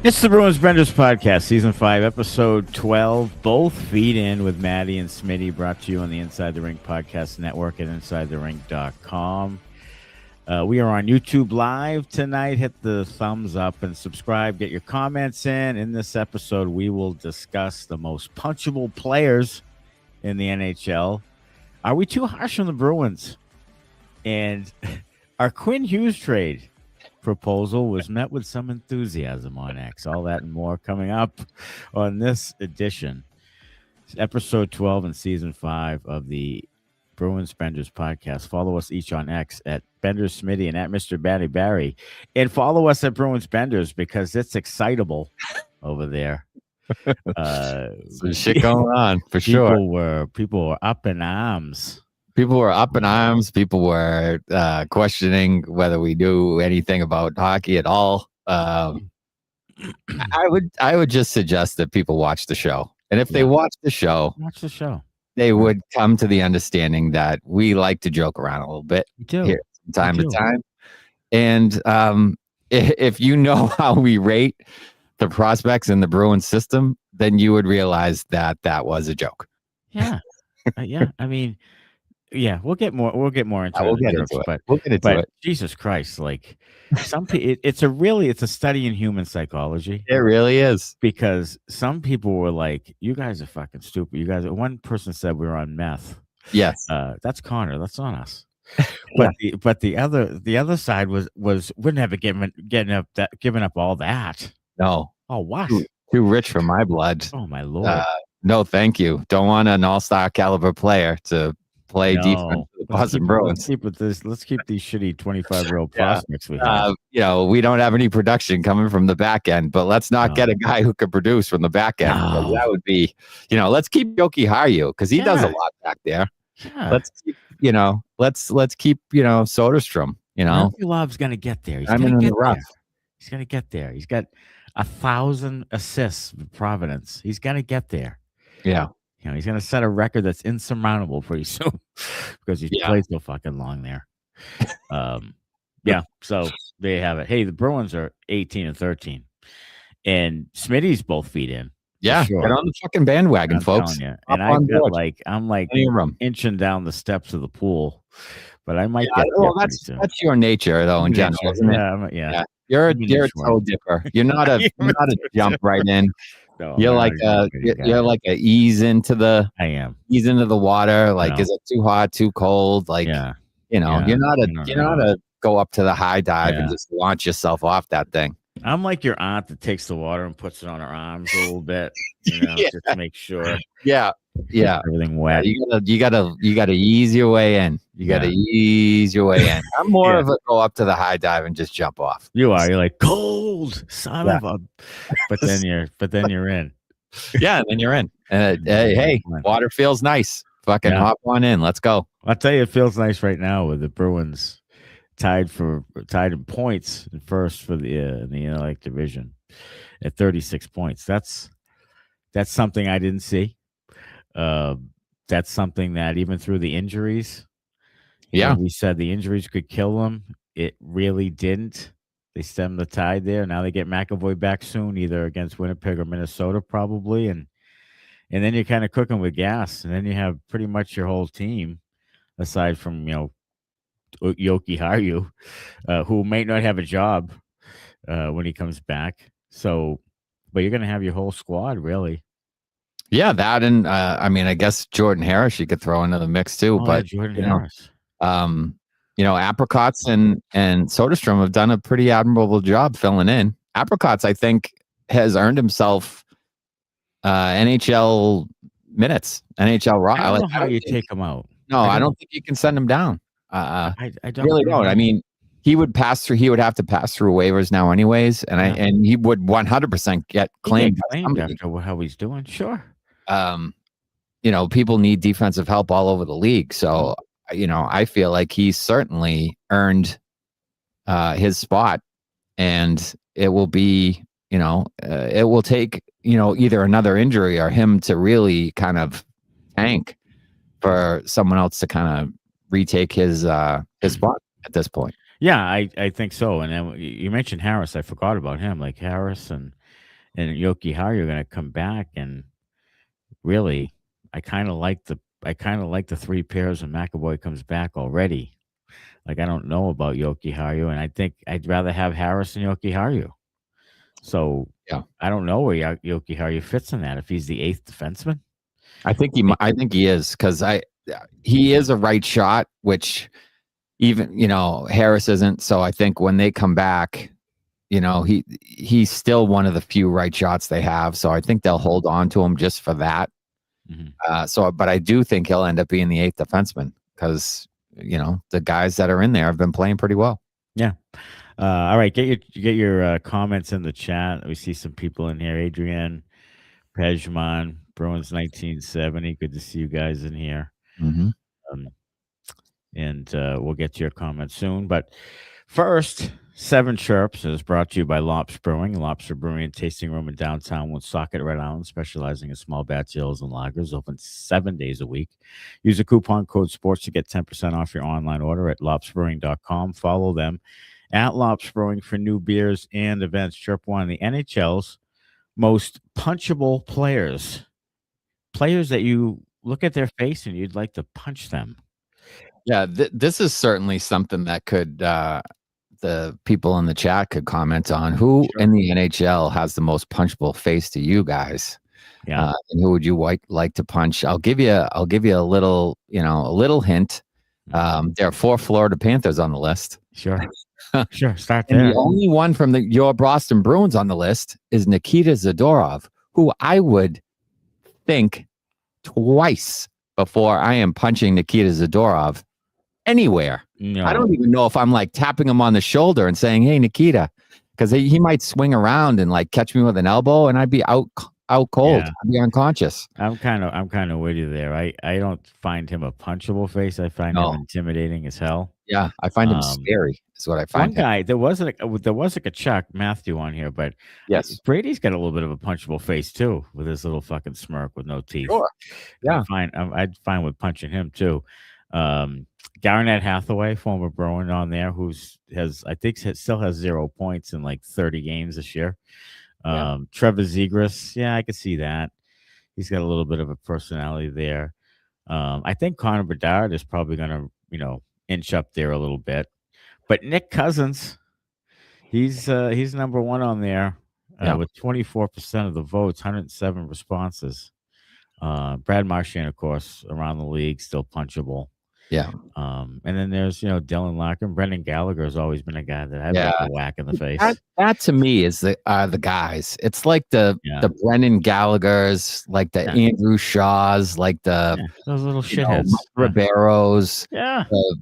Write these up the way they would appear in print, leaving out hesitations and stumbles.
It's the Bruins Benders Podcast, Season 5, Episode 12. Both feed in with Maddie and Smitty, brought to you on the Inside the Rink Podcast Network at InsideTheRink.com. We are on YouTube Live tonight. Hit the thumbs up and subscribe. Get your comments in. In this episode, we will discuss the most punchable players in the NHL. Are we too harsh on the Bruins? And our Quinn Hughes trade proposal was met with some enthusiasm on X. All that and more coming up on this edition. It's episode 12 in season 5 of the Bruins Benders Podcast. Follow us each on X at Benders Smitty and at Mr. Batty Barry. And follow us at Bruins Benders because it's excitable over there. Some shit going on for sure. People were up in arms. People were up in arms. People were questioning whether we knew anything about hockey at all. I would just suggest that people watch the show, and if they watch the show, they would come to the understanding that we like to joke around a little bit here from time to time. And if you know how we rate the prospects in the Bruins system, then you would realize that that was a joke. Yeah, yeah. I mean. Yeah, we'll get more into it. We'll get into it. Jesus Christ, like some people, it's a study in human psychology. It really is, because some people were like, "You guys are fucking stupid." You guys. One person said we were on meth. Yes, that's Connor. That's on us. But the other side was we're never giving up all that. No. Oh, what? Too rich for my blood. Oh my Lord. No, thank you. Don't want an all-star caliber player to play defense for the Boston Bruins. Let's keep these shitty 25-year-old prospects we have. We don't have any production coming from the back end, but let's not get a guy who could produce from the back end. No. That would be, let's keep Georgii Harju because he does a lot back there. Yeah. Let's keep, let's keep, Soderstrom. Love's gonna get there. He's gonna get there. He's got 1,000 assists for Providence. He's gonna get there. Yeah. He's going to set a record that's insurmountable pretty soon because he's played so fucking long there. So there you have it. Hey, the Bruins are 18-13, and Smitty's both feet in. Yeah, sure. Get on the fucking bandwagon, folks. And I'm inching down the steps of the pool, but I might get that's your nature though in general, isn't it? Yeah. You're a toe dipper. You're not a jump right in. No, you're like a ease into the. I am ease into the water. Like, is it too hot, too cold? Like, you're not a go up to the high dive and just launch yourself off that thing. I'm like your aunt that takes the water and puts it on her arms a little bit, just to make sure. Yeah. Everything wet. You gotta ease your way in. Ease your way in. I'm more of a go up to the high dive and just jump off. You are. You're like cold son of a. But then you're in. Yeah, and then you're in. Hey, water feels nice. Fucking hop on in. Let's go. I'll tell you, it feels nice right now with the Bruins tied in points in first for in the Atlantic Division at 36 points. That's something I didn't see. That's something that even through the injuries, we said the injuries could kill them. It really didn't. They stemmed the tide there. Now they get McAvoy back soon, either against Winnipeg or Minnesota, probably, and then you're kind of cooking with gas, and then you have pretty much your whole team, aside from Georgii Harju, who may not have a job when he comes back. So, but you're going to have your whole squad, really. Yeah, that and I guess Jordan Harris you could throw into the mix too. But Jordan Harris. Apricots and Soderstrom have done a pretty admirable job filling in. Apricots, I think, has earned himself NHL minutes, NHL raw. I don't know how you take him out. No, I don't think you can send him down. I don't really don't. I mean, he would have to pass through waivers now, anyways, and he would 100% get claimed after how he's doing. Sure. People need defensive help all over the league, so I feel like he's certainly earned his spot, and it will be, it will take, either another injury or him to really kind of tank for someone else to kind of retake his spot at this point. Yeah, I think so. And then you mentioned Harris. I forgot about him. Like Harris and and Jokiharju are going to come back, and really, I kind of like the three pairs when McAvoy comes back already. Like, I don't know about Jokiharju, and I think I'd rather have Harris than Jokiharju. So Yeah. I don't know where Jokiharju fits in that. If he's the eighth defenseman, I think he is, because he is a right shot, which even Harris isn't. So I think when they come back, he's still one of the few right shots they have. So I think they'll hold on to him just for that. But I do think he'll end up being the eighth defenseman, because the guys that are in there have been playing pretty well. Yeah. All right, get your comments in the chat. We see some people in here. Adrian, Pejman, Bruins 1970. Good to see you guys in here. And we'll get to your comments soon. But first, Seven Chirps is brought to you by Lops Brewing, Lobster Brewing and Tasting Room in downtown Woonsocket, Rhode Island, specializing in small batch ales and lagers, open 7 days a week. Use the coupon code SPORTS to get 10% off your online order at lopsbrewing.com. Follow them at Lops Brewing for new beers and events. Chirp one of the NHL's most punchable players that you look at their face and you'd like to punch them. Yeah, this is certainly something that could the people in the chat could comment on. Who in the NHL has the most punchable face to you guys? Yeah, and who would you like to punch? I'll give you a little hint. There are 4 Florida Panthers on the list. Sure. Start there. And the only one from your Boston Bruins on the list is Nikita Zadorov, who I would think twice before I am punching Nikita Zadorov anywhere. No. I don't even know if I'm like tapping him on the shoulder and saying, "Hey, Nikita," because he might swing around and like catch me with an elbow, and I'd be out cold. Yeah. I'd be unconscious. I'm kind of with you there. I don't find him a punchable face. I find him intimidating as hell. Yeah, I find him scary. Is what I find. One guy, there was like a Chuck Matthew on here, but yes, Brady's got a little bit of a punchable face too, with his little fucking smirk with no teeth. Sure. Yeah, I'd fine with punching him too. Garnett Hathaway, former Bruin, on there, still has 0 points in like 30 games this year. Trevor Zegras, I could see that. He's got a little bit of a personality there. I think Connor Bedard is probably going to, inch up there a little bit. But Nick Cousins, he's number one on there with 24% of the votes, 107 responses. Brad Marchand, of course, around the league, still punchable. Yeah. And then there's, Dylan Larkin. Brendan Gallagher has always been a guy that had like a whack in the face. That to me is the guys. It's like the Brendan Gallaghers, like the Andrew Shaws, like the those little shitheads. Ribeiros. Yeah. The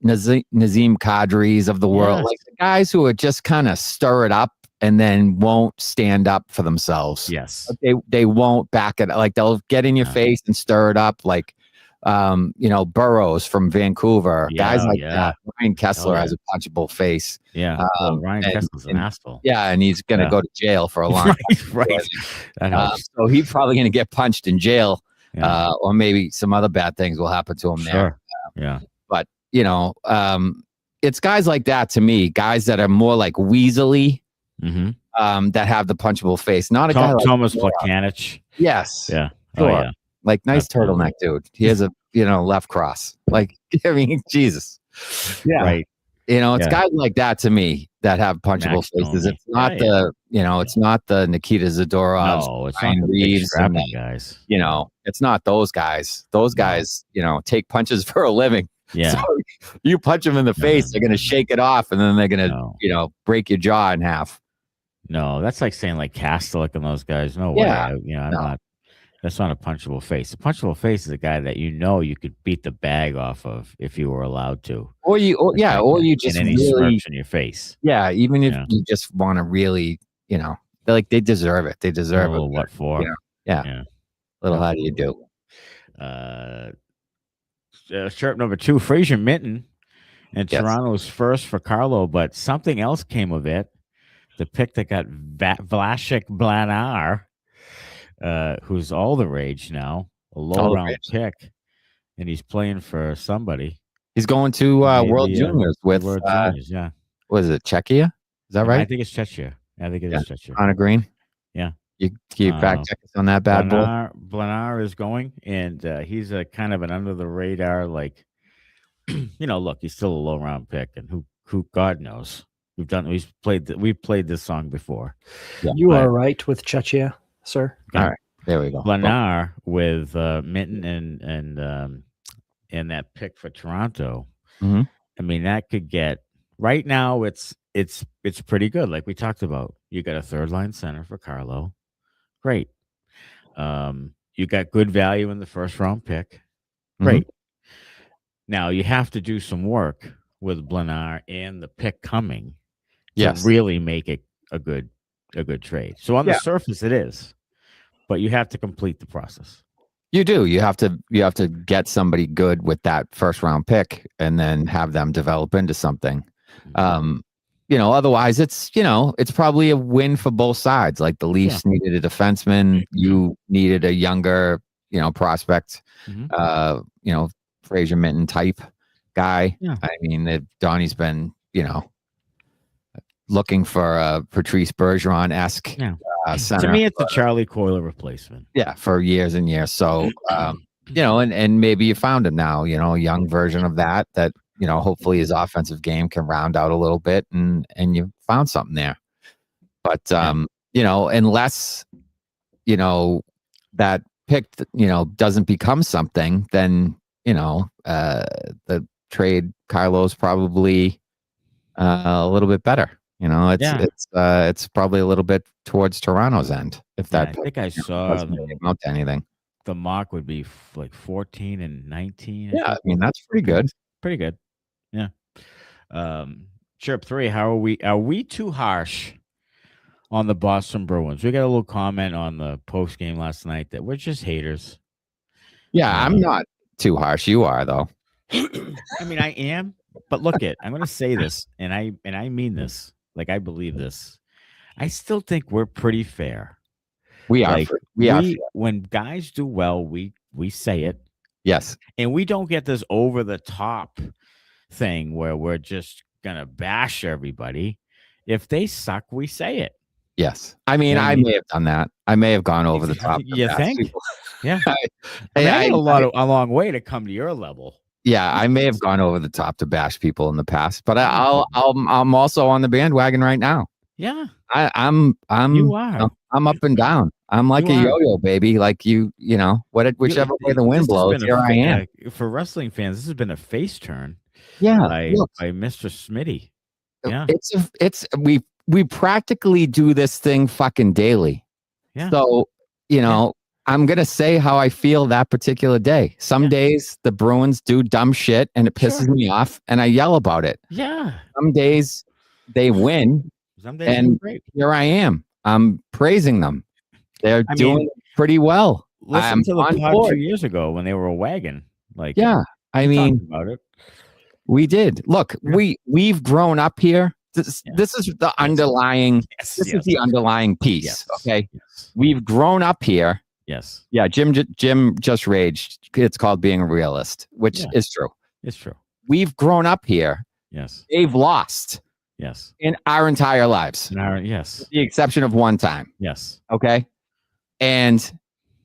Nazem Kadris of the world. Like the guys who are just kind of stir it up and then won't stand up for themselves. Yes. They won't back it. Like they'll get in your face and stir it up. Like Burrows from Vancouver, guys like that. Ryan Kessler has a punchable face. Yeah, Ryan Kessler's an asshole. Yeah, and he's going to go to jail for a long time. Right. So he's probably going to get punched in jail, or maybe some other bad things will happen to him there. But it's guys like that to me, guys that are more like Weasley, that have the punchable face. Not a guy like Thomas Plekanec. Yes. Yeah. Sure. Oh, yeah. Like nice turtleneck dude. He has a left cross. Like I mean, Jesus. Yeah. Right. It's guys like that to me that have punchable faces. It's not it's not the Nikita Zadorov. No, it's Ryan not the Reeves and guys. It's not those guys. Those guys, take punches for a living. Yeah. So you punch them in the face, they're gonna shake it off, and then they're gonna, break your jaw in half. No, that's like saying like Kastelic and those guys. No way. I'm not. That's not a punchable face. A punchable face is a guy that you could beat the bag off of if you were allowed to. Or you just any smirks in your face. Yeah, even if you just want to really, they deserve it. They deserve it. What for? Yeah. Little how do you do? Shirt number 2, Fraser Minton, and Toronto's first for Carlo, but something else came of it. The pick that got Vlasic Blanar. Who's all the rage now, a low-round pick, and he's playing for somebody. He's going to World Juniors with World Juniors, what is it, Czechia? Is that right? I think it's Czechia. I think it is Czechia. On a green? Yeah. You fact check us on that bad boy. Blenar is going, and he's a kind of an under the radar, like, look, he's still a low round pick, and who God knows. We've played this song before. Yeah. You are right with Chechia, sir. Okay. All right, there we go. Blenar with Minton and that pick for Toronto. Mm-hmm. I mean, that could get right now. It's pretty good. Like we talked about, you got a third line center for Carlo. Great. You got good value in the first round pick. Great. Mm-hmm. Now you have to do some work with Blenar and the pick coming to really make it a good trade. So on the surface it is, but you have to complete the process. You do. You have to get somebody good with that first round pick and then have them develop into something. Otherwise it's probably a win for both sides. Like the Leafs needed a defenseman, you needed a younger, prospect, Fraser Minton type guy. Yeah. I mean, Donnie's been, looking for a Patrice Bergeron-esque center. To me, it's a Charlie Coyle replacement. Yeah, for years and years. So, and maybe you found him now, a young version of that, hopefully his offensive game can round out a little bit and you found something there. But, unless, that pick, doesn't become something, then, the trade Carlo's probably a little bit better. It's probably a little bit towards Toronto's end. If that, I think I saw amount to anything. The mock would be like 14 and 19. Yeah, I mean that's pretty good. Pretty good. Yeah. Chirp 3. How are we? Are we too harsh on the Boston Bruins? We got a little comment on the post game last night that we're just haters. Yeah, I'm not too harsh. You are though. I mean, I am. But look I'm going to say this, and I mean this. Like, I believe this. I still think we're pretty fair. We are. We are. When guys do well, we say it. Yes. And we don't get this over the top thing where we're just going to bash everybody. If they suck, we say it. Yes. I mean, I may have done that. I may have gone over the top. You think? People. Yeah. I had a long way to come to your level. Yeah, I may have gone over the top to bash people in the past, but I'm also on the bandwagon right now. Yeah, I'm you are. I'm up and down. I'm like a yo-yo, baby. Like whichever way the wind blows, here I am. For wrestling fans, this has been a face turn. Yeah, by Mr. Smitty. Yeah, it's we practically do this thing fucking daily. Yeah. So I'm going to say how I feel that particular day. Some days the Bruins do dumb shit and it pisses me off and I yell about it. Yeah. Some days they win. Some days and great. Here I am. I'm praising them. They're doing pretty well. Listen to the pod 2 years ago when they were a wagon. Like, I mean, about it. We did. Look, we've grown up here. This is the underlying. This is the underlying piece. Yes. Okay. Yes. We've grown up here. Yes. Yeah. Jim just raged. It's called being a realist, which is true. It's true. We've grown up here. Yes. They've lost. Yes. In our entire lives. Yes. With the exception of one time. Yes. Okay. And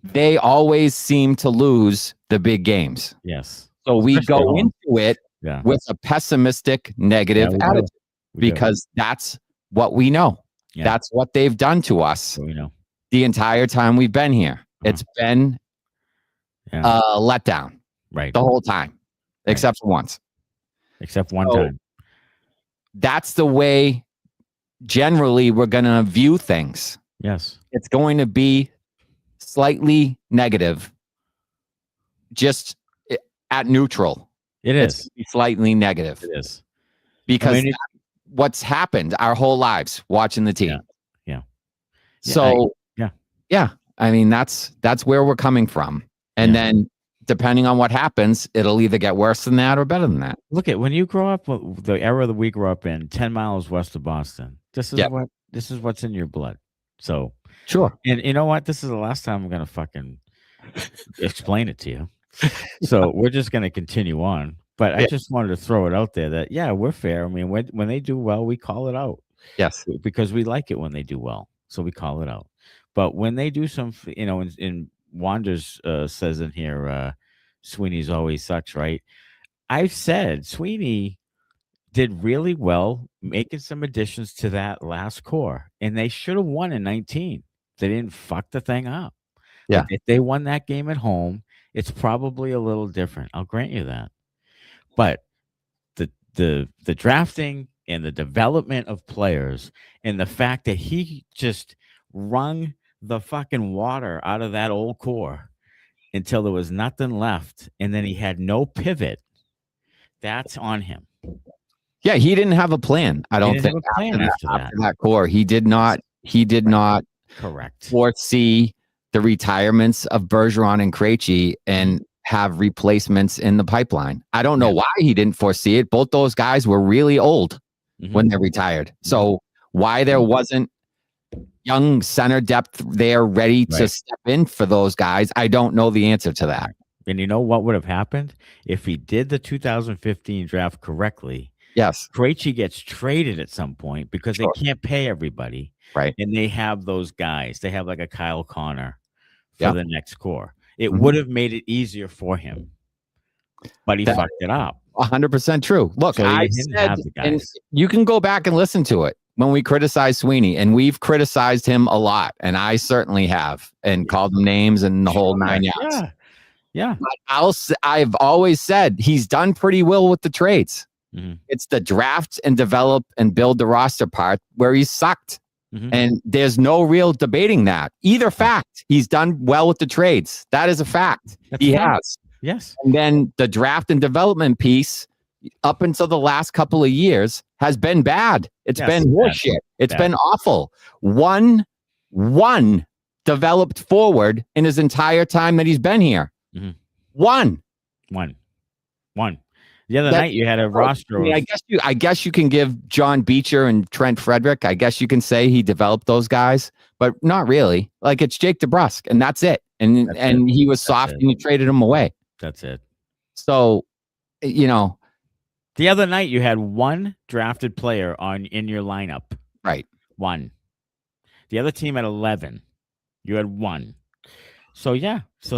they always seem to lose the big games. Yes. So we go into it with a pessimistic, negative attitude because that's what we know. Yeah. That's what they've done to us the entire time we've been here. It's been a letdown. Right. The whole time. Right. Except for once. Except one time. That's the way generally we're going to view things. Yes. It's going to be slightly negative. Just at neutral. It's slightly negative. It is. Because what's happened our whole lives watching the team. Yeah. So, I mean, that's where we're coming from. And then depending on what happens, it'll either get worse than that or better than that. Look at when you grow up, the era that we grew up in, 10 miles west of Boston. This is what's in your blood. So sure. And you know what? This is the last time I'm going to fucking explain it to you. So we're just going to continue on. But I just wanted to throw it out there that, we're fair. I mean, when they do well, we call it out. Yes. Because we like it when they do well. So we call it out. But when they do some, in Wanders says in here, Sweeney's always sucks, right? I've said Sweeney did really well making some additions to that last core, and they should have won in 19. They didn't fuck the thing up. Yeah. Like, if they won that game at home, it's probably a little different. I'll grant you that. But the drafting and the development of players and the fact that he just wrung the fucking water out of that old core until there was nothing left, and then he had no pivot, that's on him. Yeah, he didn't have a plan. I don't think after that core. He did not correct foresee the retirements of Bergeron and Krejci and have replacements in the pipeline. I don't know why he didn't foresee it. Both those guys were really old when they retired. So why there wasn't young center depth there ready to step in for those guys, I don't know the answer to that. And you know what would have happened if he did the 2015 draft correctly? Yes. Krejci gets traded at some point because they can't pay everybody. Right. And they have those guys. They have like a Kyle Connor for the next core. It would have made it easier for him, but he fucked it up. 100% true. Look, So I said, and you can go back and listen to it when we criticize Sweeney, and we've criticized him a lot, and I certainly have, and called him names and the whole 9 yards. Yeah. I've always said he's done pretty well with the trades. Mm-hmm. It's the draft and develop and build the roster part where he sucked. Mm-hmm. And there's no real debating that. Either fact, he's done well with the trades. That is a fact. He has. Yes. And then the draft and development piece up until the last couple of years has been bad. It's been horseshit. It's been awful. One developed forward in his entire time that he's been here. Mm-hmm. One. The other night you had a roster. I mean, I guess you can give John Beecher and Trent Frederick. I guess you can say he developed those guys, but not really. Like, it's Jake DeBrusk, and that's it. And he was soft, and you traded him away. That's it. So, the other night you had one drafted player in your lineup. Right. One. The other team had 11. You had one. So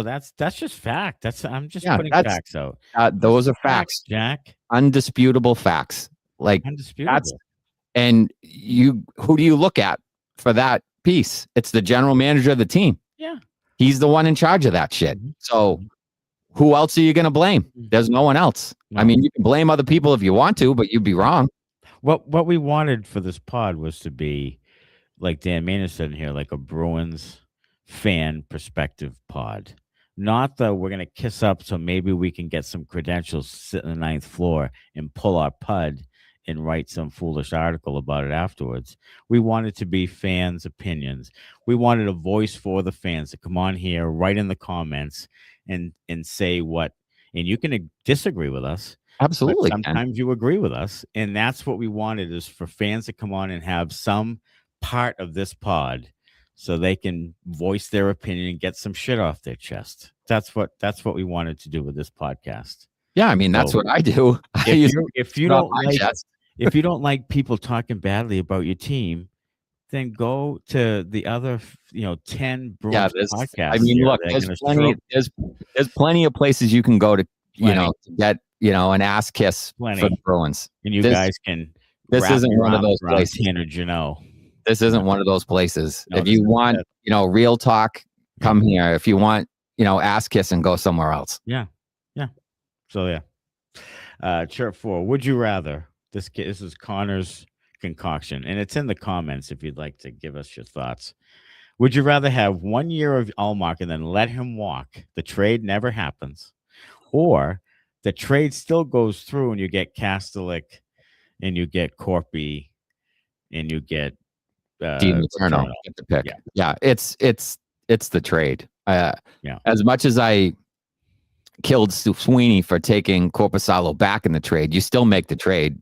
that's just fact. I'm just putting facts out. Those are facts, Jack. Undisputable facts. Like, undisputable. And who do you look at for that piece? It's the general manager of the team. Yeah. He's the one in charge of that shit. So who else are you going to blame? There's no one else. No. I mean, you can blame other people if you want to, but you'd be wrong. What we wanted for this pod was to be, like Dan Maynard said in here, like a Bruins fan perspective pod. Not that we're going to kiss up so maybe we can get some credentials, sit in the ninth floor and pull our pud and write some foolish article about it afterwards. We wanted to be fans' opinions. We wanted a voice for the fans to come on here, write in the comments and say what, and you can disagree with us. Absolutely. Sometimes you agree with us. And that's what we wanted, is for fans to come on and have some part of this pod so they can voice their opinion and get some shit off their chest. That's what we wanted to do with this podcast. Yeah, I mean, that's what I do. If you don't like people talking badly about your team, then go to the other 10 Bruins podcasts. I mean, look, there's plenty of places you can go to to get an ass kiss for the Bruins. And you guys can. This isn't one of those places. This isn't one of those places. If you want, real talk, come here. If you want, ass kissing, go somewhere else. Yeah. So chirp 4. Would you rather? This is Connor's concoction, and it's in the comments if you'd like to give us your thoughts. Would you rather have 1 year of Ullmark and then let him walk? The trade never happens, or the trade still goes through and you get Kastelic, and you get Korpi, and you get Letourneau get the pick. Yeah, it's the trade. As much as I killed Sweeney for taking Korpisalo back in the trade, you still make the trade,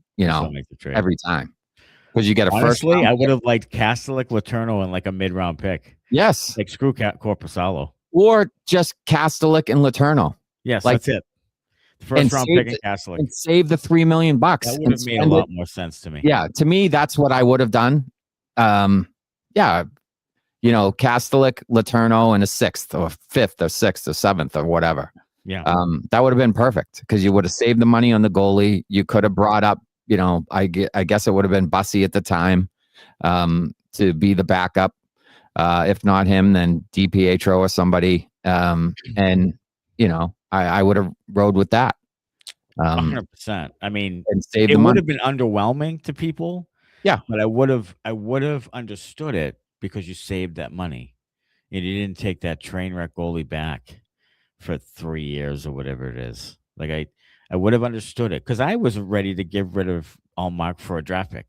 every time. Because you get a first round. I would have liked Kastelic, Letourneau, and like a mid-round pick. Yes. Like screw Korpisalo. Or just Kastelic and Letourneau. Yes, that's it. The first round pick and Kastelic. And save the $3 million. That would have made a lot more sense to me. Yeah, to me, that's what I would have done. Kastelic, Letourneau, and a 6th or 5th or 6th or 7th or whatever. Yeah. That would have been perfect because you would have saved the money on the goalie. You could have brought up, I guess it would have been Bussy at the time to be the backup. If not him, then DiPietro or somebody. And, I would have rode with that. 100%. I mean, it would have been underwhelming to people. Yeah. But I would have understood it because you saved that money and you didn't take that train wreck goalie back for 3 years or whatever it is. Like I would have understood it because I was ready to get rid of Ullmark for a draft pick,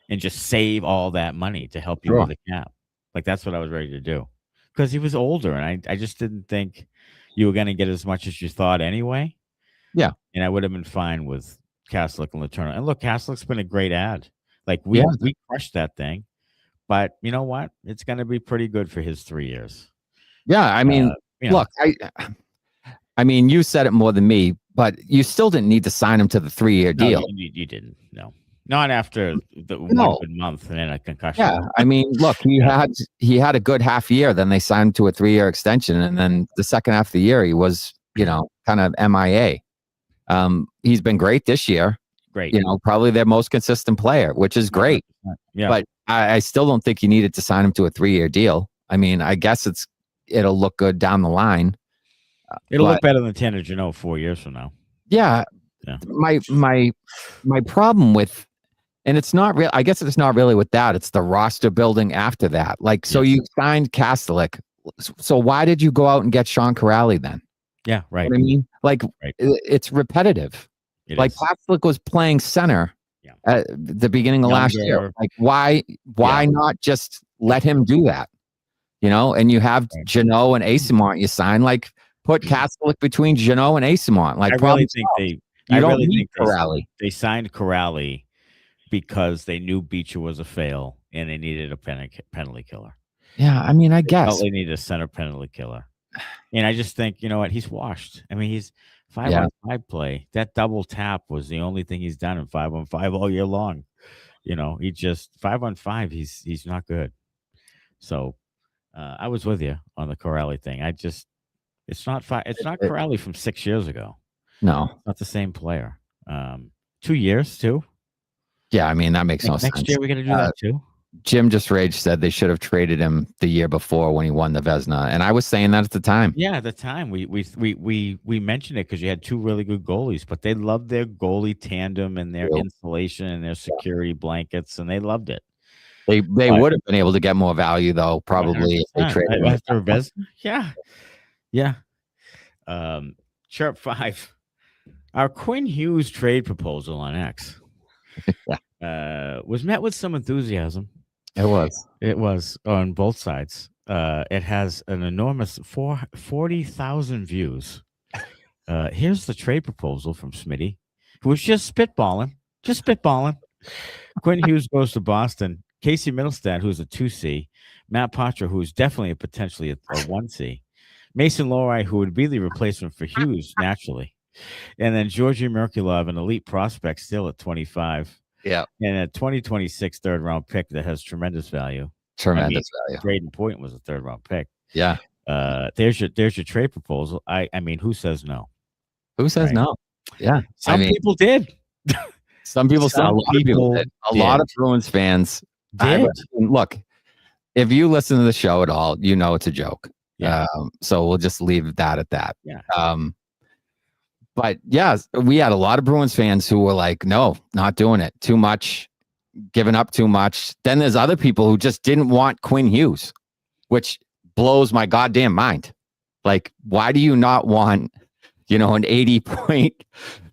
and just save all that money to help you with the cap. Like that's what I was ready to do because he was older and I just didn't think you were going to get as much as you thought anyway. Yeah. And I would have been fine with Kastelic and Letourneau. And look, Kastelic's been a great ad. Like we crushed that thing. But you know what? It's going to be pretty good for his 3 years. Yeah, I mean, look, I mean, you said it more than me, but you still didn't need to sign him to the 3-year deal. No, you didn't. No, not after the 1 good month and then a concussion. Yeah, I mean, look, he had a good half year. Then they signed him to a 3-year extension, and then the second half of the year he was, kind of MIA. He's been great this year. Great. Probably their most consistent player, which is great. Yeah. But I still don't think you needed to sign him to a 3-year deal. I mean, I guess it'll look good down the line. It'll look better than Tanner Jeannot 4 years from now. Yeah. My problem with, and it's not real. I guess it's not really with that. It's the roster building after that. Like, so you signed Kastelic. So why did you go out and get Sean Corrali then? Yeah, right. You know what I mean, like it's repetitive. Kastelic was playing center at the beginning of last year. Like, why not just let him do that? And you have Jeannot and Eyssimont you sign. Like, put Kastelic between Jeannot and Eyssimont. Like, I really think Corrali. They signed Corrali because they knew Beecher was a fail and they needed a penalty killer. Yeah, I mean, I guess they needed a center penalty killer. And I just think, you know what, he's washed. I mean, he's 5-on-5 play. That double tap was the only thing he's done in 5-on-5 all year long. He just 5-on-5. He's not good. So I was with you on the Corrali thing. It's not Corrali from 6 years ago. No, not the same player. 2 years too. Yeah, I mean that makes no sense. Next year we got to do that too. Jim Just Rage said they should have traded him the year before when he won the Vezina, and I was saying that at the time. Yeah, at the time we mentioned it because you had two really good goalies, but they loved their goalie tandem and their insulation and their security blankets, and they loved it. They would have been able to get more value though, probably if they traded him after Vezina. Yeah. Sharp 5. Our Quinn Hughes trade proposal on X was met with some enthusiasm. It was on both sides. It has an enormous 40,000 views. Here's the trade proposal from Smitty, who was just spitballing. Quinn Hughes goes to Boston. Casey Middlestad, who's a 2C. Matt Poitras, who's definitely potentially a 1C. Mason Lohrei, who would be the replacement for Hughes naturally. And then Georgii Merkulov, an elite prospect still at 25. Yeah. And a 2026 third-round pick that has tremendous value. Value. Braden Point was a third-round pick. Yeah. There's your trade proposal. I mean, who says no? Who says no? Yeah. Some people did. Some people said. A lot of Bruins fans did. Look, if you listen to the show at all, you know it's a joke. Yeah. So we'll just leave that at that. Yeah. But yeah, we had a lot of Bruins fans who were like, no, not doing it. Too much, giving up too much. Then there's other people who just didn't want Quinn Hughes, which blows my goddamn mind. Like, why do you not want, an 80-point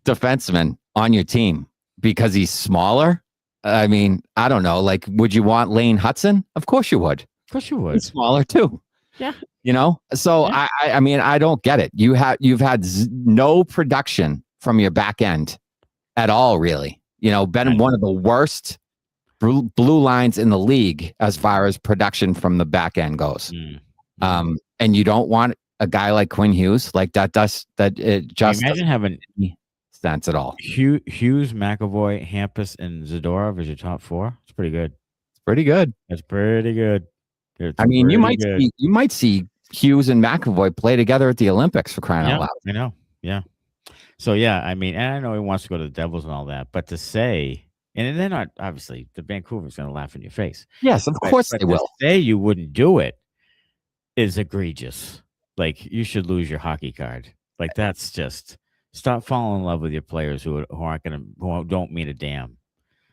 defenseman on your team? Because he's smaller? I mean, I don't know. Like, would you want Lane Hudson? Of course you would. Of course you would. He's smaller too. Yeah. So yeah. I mean, I don't get it. You've had no production from your back end at all, really. Been one of the worst blue lines in the league as far as production from the back end goes. And you don't want a guy like Quinn Hughes like that. It just imagine having sense at all. Hughes, McAvoy, Hampus, and Zadorov as your top four. It's pretty good. Pretty good. That's pretty good. I mean, you might see Hughes and McAvoy play together at the Olympics, for crying out loud. I know. Yeah. So I mean, and I know he wants to go to the Devils and all that, but to say, and they're not, obviously, the Vancouver's going to laugh in your face. Yes, of course they will. To say you wouldn't do it is egregious. Like, you should lose your hockey card. Like, that's just, stop falling in love with your players who don't mean a damn.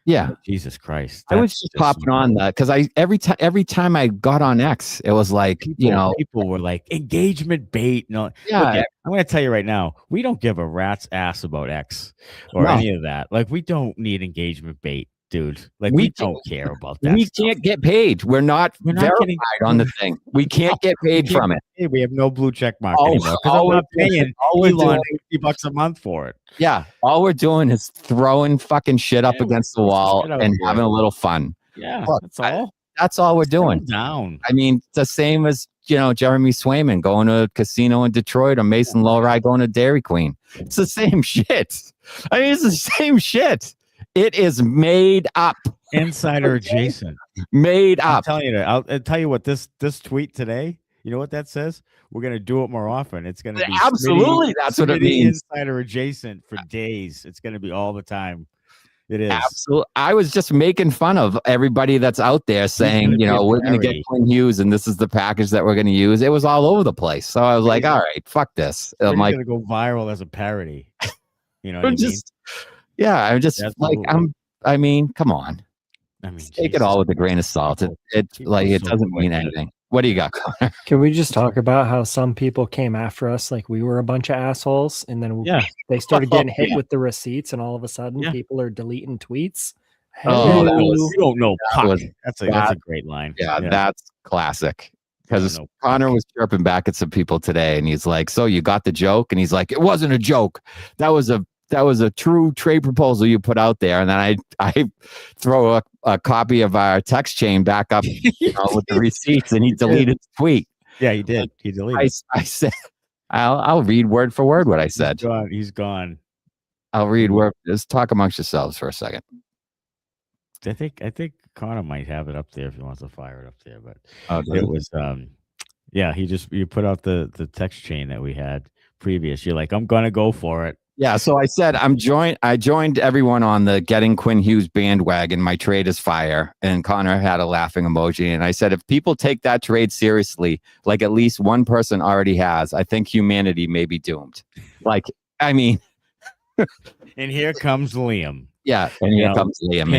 Yeah. Jesus Christ. I was just popping on that because every time I got on X, it was like, people were like, engagement bait. No, yeah. Okay, I'm going to tell you right now, we don't give a rat's ass about X or any of that. Like, we don't need engagement bait, dude. Like, we don't care about that. We can't get paid. We're not verified on the thing. We can't get paid from it. Hey, we have no blue check mark anymore because I'm not paying Elon $50 a month for it. Yeah, all we're doing is throwing fucking shit up against the wall and having a little fun. Yeah, that's all. That's all we're doing. Down. I mean, it's the same as Jeremy Swayman going to a casino in Detroit, or Mason Lohrei going to Dairy Queen. It's the same shit. I mean, it's the same shit. It is made up. Insider adjacent. Made up. I'm telling you, I'll tell you what this tweet today. You know what that says? We're going to do it more often. It's going to be absolutely. That's what it means. Insider adjacent for days. It's going to be all the time. It is. Absolutely. I was just making fun of everybody that's out there saying, we're going to get Quinn Hughes and this is the package that we're going to use. It was all over the place. So I was like, all right, fuck this. I'm like, going to go viral as a parody. You know what I mean? Yeah, I'm just I mean, come on. I mean, take it all with a grain of salt. It doesn't mean anything. What do you got, Connor? Can we just talk about how some people came after us like we were a bunch of assholes, and then they started getting hit with the receipts, and all of a sudden people are deleting tweets? You don't know. That's a great line. Yeah, that's classic. Because Connor was chirping back at some people today, and he's like, "So you got the joke?" And he's like, "It wasn't a joke. That was a true trade proposal you put out there." And then I throw a copy of our text chain back up with the receipts, and he deleted the tweet. Yeah, he did. He deleted. I said, I'll read word for word what I said. He's gone. I'll read word. Just talk amongst yourselves for a second. I think Connor might have it up there if he wants to fire it up there, but it was you put out the text chain that we had previous. You're like, I'm gonna go for it. Yeah, so I said I joined everyone on the getting Quinn Hughes bandwagon. My trade is fire. And Connor had a laughing emoji. And I said, if people take that trade seriously, like at least one person already has, I think humanity may be doomed. Like, I mean. And here comes Liam. Yeah, and here comes Liam.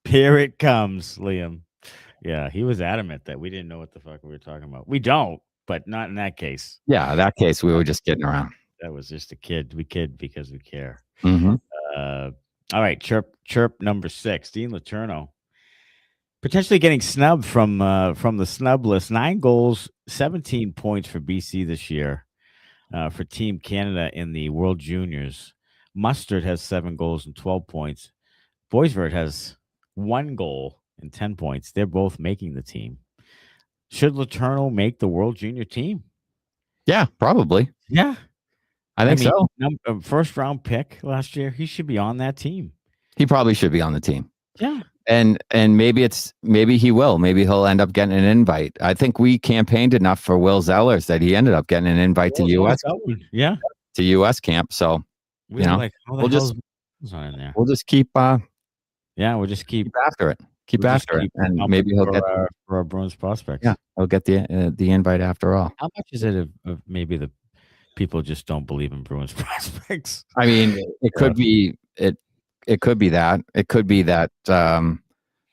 Here it comes, Liam. Yeah, he was adamant that we didn't know what the fuck we were talking about. We don't. But not in that case. Yeah, in that case, we were just kidding around. That was just a kid. We kid because we care. Mm-hmm. All right, chirp number 6. Dean Letourneau potentially getting snubbed from the snub list. 9 goals, 17 points for BC this year for Team Canada in the World Juniors. Mustard has 7 goals and 12 points. Boisvert has 1 goal and 10 points. They're both making the team. Should Letourneau make the World Junior team? Yeah, probably. Yeah. I think so. First round pick last year. He should be on that team. He probably should be on the team. Yeah. And maybe he will. Maybe he'll end up getting an invite. I think we campaigned enough for Will Zellers that he ended up getting an invite to US. Yeah. To US camp. So we'll just keep we'll just keep after it. Keep after it, and maybe he'll get for our Bruins prospects. Yeah, he'll get the invite after all. How much is it of maybe the people just don't believe in Bruins prospects? I mean, it could be it. It could be that. It could be that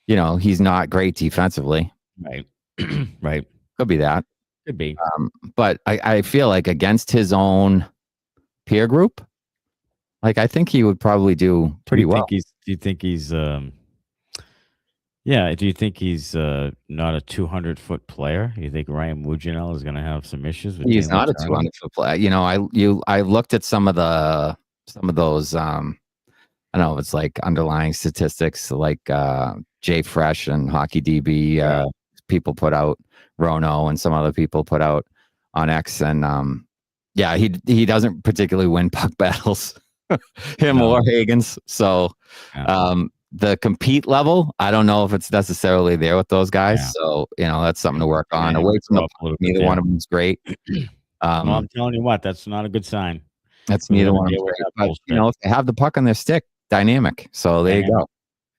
he's not great defensively. Right. Right. Could be that. Could be. But I feel like against his own peer group, like I think he would probably do pretty well. Do you think he's do you think he's not a 200-foot player? You think Ryan Mujinel is going to have some issues with He's not a 200-foot player. I looked at some of those I don't know if it's like underlying statistics like Jay Fresh and Hockey DB people put out, Rono and some other people put out on X, and he doesn't particularly win puck battles. Him or Higgins. So the compete level, I don't know if it's necessarily there with those guys. Yeah. So, that's something to work on. Away from the puck, neither one of them is great. Well, I'm telling you what, that's not a good sign. That's neither one of them. But, if they have the puck on their stick, dynamic. So there you go.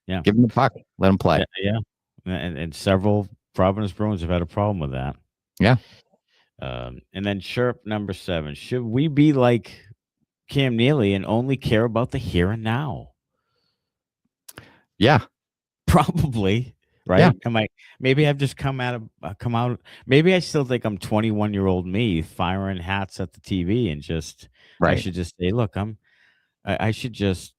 Yeah. Give them the puck. Let them play. Yeah. And several Providence Bruins have had a problem with that. Yeah. And then chirp number 7. Should we be like Cam Neely and only care about the here and now? Yeah. Probably. Right? Yeah. Maybe I've just come out. Maybe I still think I'm 21-year-old me firing hats at the TV and just I should just say, look, I should just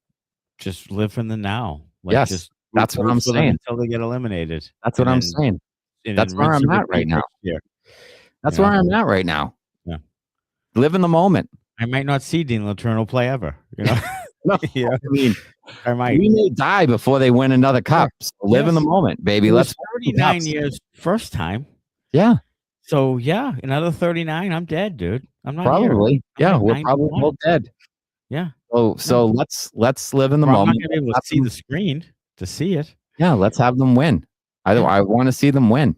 live in the now. Yes, that's what I'm saying. Until they get eliminated. That's what I'm saying. That's where I'm at right now. That's where I'm at right now. Yeah. Live in the moment. I might not see Dean Letourneau play ever. No, I might. We may die before they win another cup. So live in the moment, baby. Let's 39 years first time. Yeah. So another 39. I'm dead, dude. I'm not probably. Yeah, we're probably both dead. Yeah. So let's live in the moment. I'm not gonna be able to see the screen to see it. Yeah, let's have them win. I want to see them win.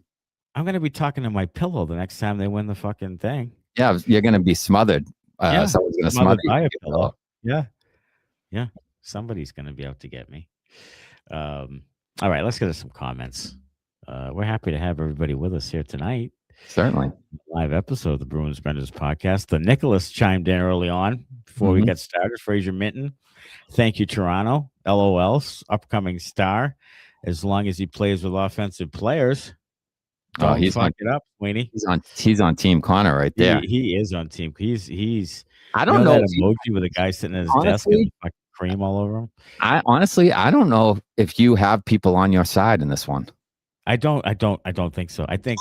I'm gonna be talking to my pillow the next time they win the fucking thing. Yeah, you're gonna be smothered. Someone's gonna smother you. By a pillow. Yeah. Somebody's gonna be out to get me. All right, let's get to some comments. We're happy to have everybody with us here tonight. Certainly. Live episode of the Bruins Benders Podcast. The Nicholas chimed in early on before we get started. Fraser Minton. Thank you, Toronto. LOL's upcoming star. As long as he plays with offensive players. He's fuck it up, Sweeney. He's on Team Connor right there. He is on team. He's I don't know that emoji with a guy sitting at his desk and fucking cream all over him. I don't know if you have people on your side in this one. I don't think so. I think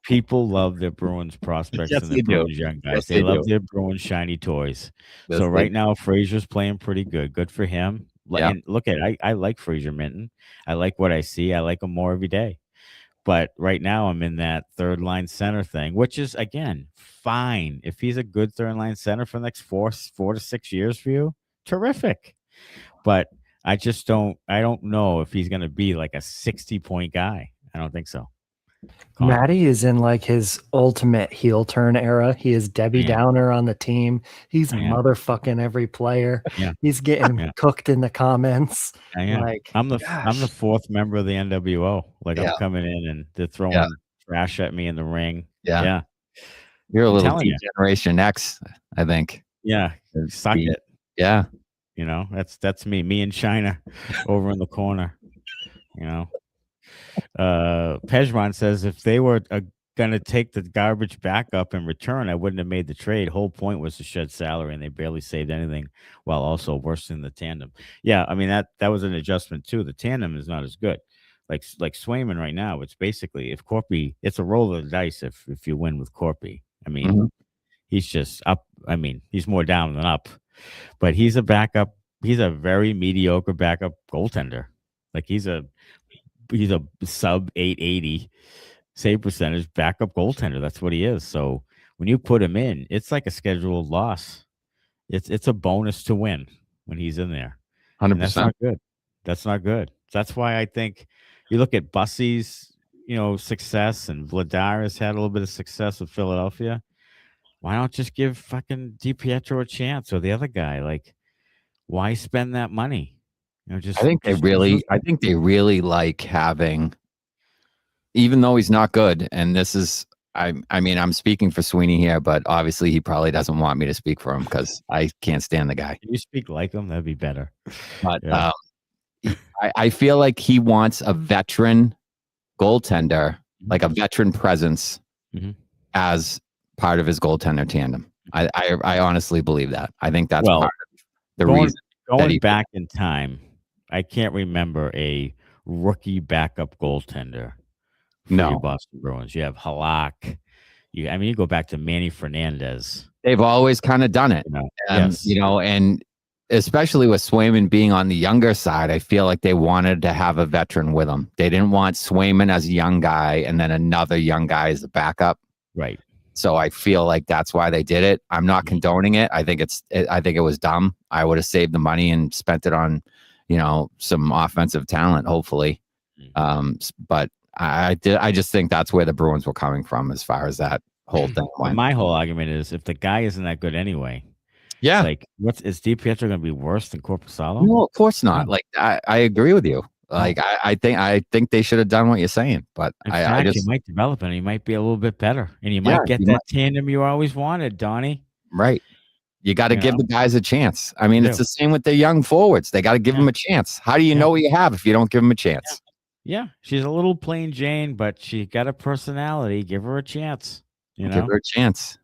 people love their Bruins prospects and their Bruins young guys. Yes, they love their Bruins shiny toys. Yes, so right now Fraser's playing pretty good. Good for him. Yeah. And look at I like Fraser Minton. I like what I see. I like him more every day. But right now I'm in that third line center thing, which is again fine. If he's a good third line center for the next 4 to 6 years for you, terrific. But I don't know if he's gonna be like a 60-point guy. I don't think so. Matty is in like his ultimate heel turn era. He is Debbie Downer on the team. He's motherfucking every player. Yeah. He's getting cooked in the comments. Like I'm the fourth member of the NWO. Like I'm coming in and they're throwing trash at me in the ring. Yeah. You're a little Generation X, I think. Yeah. Suck it. Yeah. That's me. Me and China over in the corner. Pejman says if they were going to take the garbage back up in return, I wouldn't have made the trade. Whole point was to shed salary, and they barely saved anything while also worsening the tandem. Yeah, I mean that was an adjustment too. The tandem is not as good. Like Swayman right now, it's basically if Korpi, it's a roll of the dice if you win with Korpi. I mean, he's just up. I mean, he's more down than up, but he's a backup. He's a very mediocre backup goaltender. Like he's a sub 880 save percentage backup goaltender. That's what he is. So when you put him in, it's like a scheduled loss. It's a bonus to win when he's in there. 100%. That's not good. That's not good. That's why I think you look at Bussy's, success, and Vladar has had a little bit of success with Philadelphia. Why not just give fucking DiPietro a chance or the other guy? Like, why spend that money? I think they really like having, even though he's not good. And this is, I mean, I'm speaking for Sweeney here, but obviously he probably doesn't want me to speak for him because I can't stand the guy. Can you speak like him? That'd be better. But I feel like he wants a veteran goaltender, like a veteran presence as part of his goaltender tandem. I honestly believe that. I think that's part of the reason. Going back in time, I can't remember a rookie backup goaltender for your Boston Bruins. You have Halak. You go back to Manny Fernandez. They've always kind of done it. And especially with Swayman being on the younger side, I feel like they wanted to have a veteran with them. They didn't want Swayman as a young guy and then another young guy as a backup. Right. So I feel like that's why they did it. I'm not condoning it. I think it was dumb. I would have saved the money and spent it on, some offensive talent, hopefully. But I just think that's where the Bruins were coming from as far as that whole thing went. My whole argument is if the guy isn't that good anyway, yeah, like is DiPietro going to be worse than Korpisalo? No, of course not. Like I agree with you. Like I think they should have done what you're saying, but I just, he might develop and he might be a little bit better, and you might get that tandem you always wanted, Donnie. Right. You got to give the guys a chance. I mean, it's the same with the young forwards. They got to give them a chance. How do you know what you have if you don't give them a chance? Yeah, she's a little plain Jane, but she got a personality. Give her a chance. Give her a chance.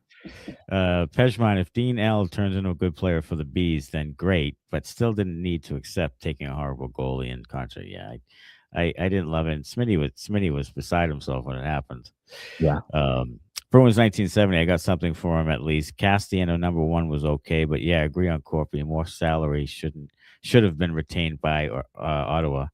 Pejman, if Dean L turns into a good player for the Bees, then great, but still didn't need to accept taking a horrible goalie in contract. Yeah, I didn't love it. And Smitty was beside himself when it happened. Yeah. Bruins 1970, I got something for him at least. Castiano number 1 was okay, but yeah, I agree on Corpy. More salary should have been retained by Ottawa.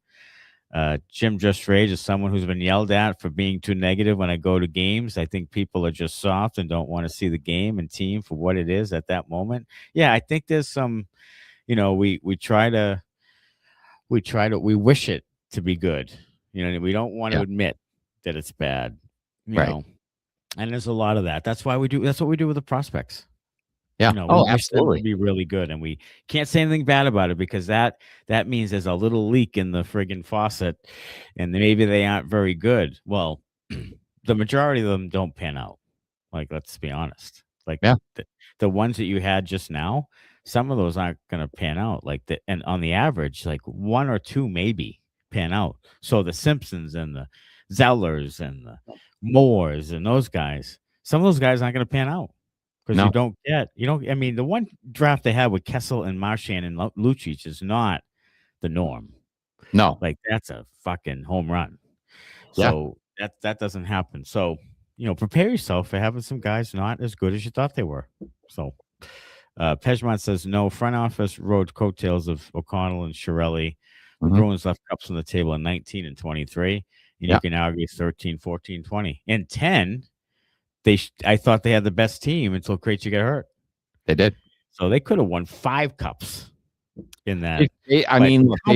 Jim Just Rage is someone who's been yelled at for being too negative when I go to games. I think people are just soft and don't want to see the game and team for what it is at that moment. Yeah, I think there's some, we wish it to be good. We don't want to admit that it's bad. You know, and there's a lot of that. That's what we do with the prospects. Yeah. We absolutely. Be really good, and we can't say anything bad about it because that means there's a little leak in the friggin' faucet, and maybe they aren't very good. Well, the majority of them don't pan out. Like, let's be honest. Like, the ones that you had just now, some of those aren't going to pan out. And on the average, like 1 or 2 maybe pan out. So the Simpsons and the Zellers and the Moores and those guys, some of those guys aren't going to pan out. Because I mean, the one draft they had with Kessel and Marchand and Lucic is not the norm. No. Like, that's a fucking home run. So that doesn't happen. So, prepare yourself for having some guys not as good as you thought they were. So, Pejman says, no, front office rode coattails of O'Connell and Chiarelli. The Bruins left cups on the table in 19 and 23. And you can argue 13, 14, 20. And 10... I thought they had the best team until Krejci got hurt. They did. So they could have won 5 cups in that. They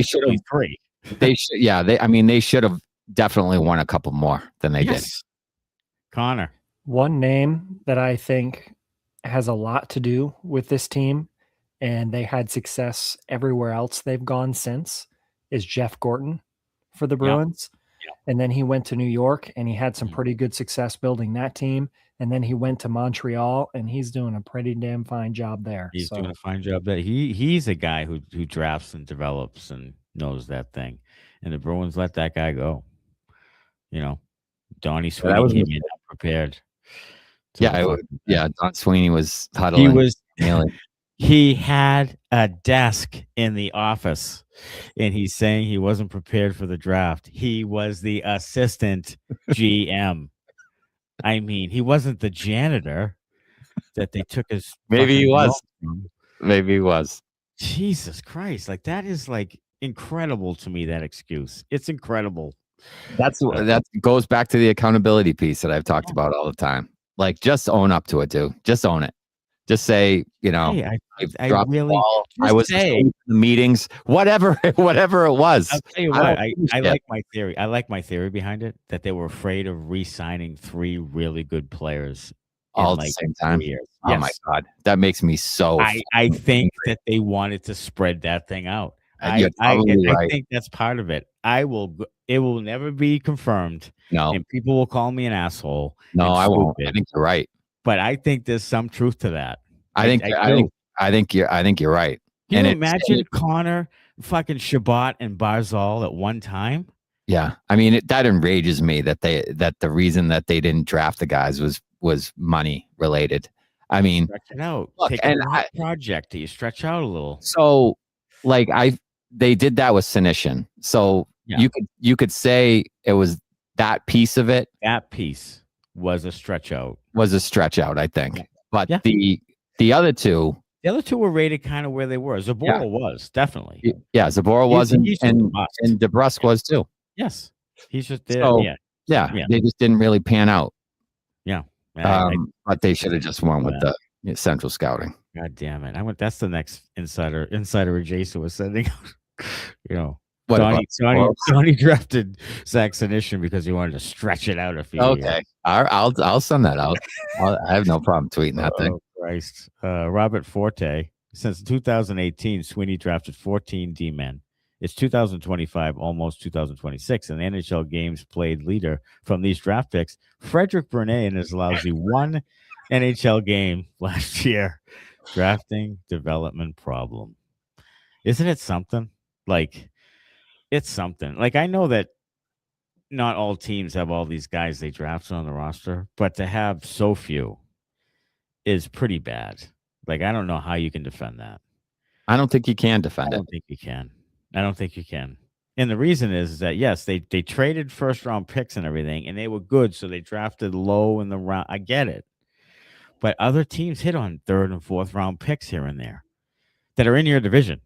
should have 3. They should. Yeah. They should have definitely won a couple more than they did. Connor. One name that I think has a lot to do with this team, and they had success everywhere else they've gone since, is Jeff Gorton for the Bruins. Yeah. And then he went to New York and he had some pretty good success building that team. And then he went to Montreal and he's doing a pretty damn fine job there. He's doing a fine job there. He's a guy who drafts and develops and knows that thing. And the Bruins let that guy go. Donnie Sweeney came in prepared. Don Sweeney was huddling. He had a desk in the office, and he's saying he wasn't prepared for the draft. He was the assistant GM. I mean, he wasn't the janitor that they took his. Maybe he was. Maybe he was. Jesus Christ. Like, that is incredible to me, that excuse. It's incredible. That goes back to the accountability piece that I've talked about all the time. Like, just own up to it, dude. Just own it. Just say, I really I was in the meetings, whatever it was. I'll tell you what, I like my theory. I like my theory behind it, that they were afraid of re-signing 3 really good players all at the same time. Oh my God. That makes me so I think that they wanted to spread that thing out. I think that's part of it. It will never be confirmed. No. And people will call me an asshole. No, I won't. I think you're right. But I think there's some truth to that. I think you're right. Can you imagine Connor, fucking Shabbat, and Barzal at one time? Yeah, I mean that enrages me that the reason that they didn't draft the guys was money related. I mean, stretch it out. Look, take a project. You stretch out a little. So, they did that with Senyshyn. So you could say it was that piece of it. That piece was a stretch out. I think. Yeah. But the other two. The other two were rated kind of where they were. Zabora was, definitely. Yeah, Zabora was, and DeBrusk was too. Yes. He's just there. So, they just didn't really pan out. Yeah. But they should have just won with the central scouting. God damn it. That's the next insider adjacent was sending out. You know, What Donnie drafted Zach Senyshyn because he wanted to stretch it out a few years. Okay, I'll send that out. I have no problem tweeting that thing. Christ. Robert Forte. Since 2018, Sweeney drafted 14 D-men. It's 2025, almost 2026, and the NHL games played leader from these draft picks, Frederick Bernay, in his lousy one NHL game last year. Drafting development problem. Isn't it something? Like, it's something. Like, I know that not all teams have all these guys they drafted on the roster, but to have so few is pretty bad. Like, I don't know how you can defend that. I don't think you can defend it. I don't think you can. And the reason is that, yes, they traded first-round picks and everything, and they were good, so they drafted low in the round. I get it. But other teams hit on third and fourth-round picks here and there that are in your division.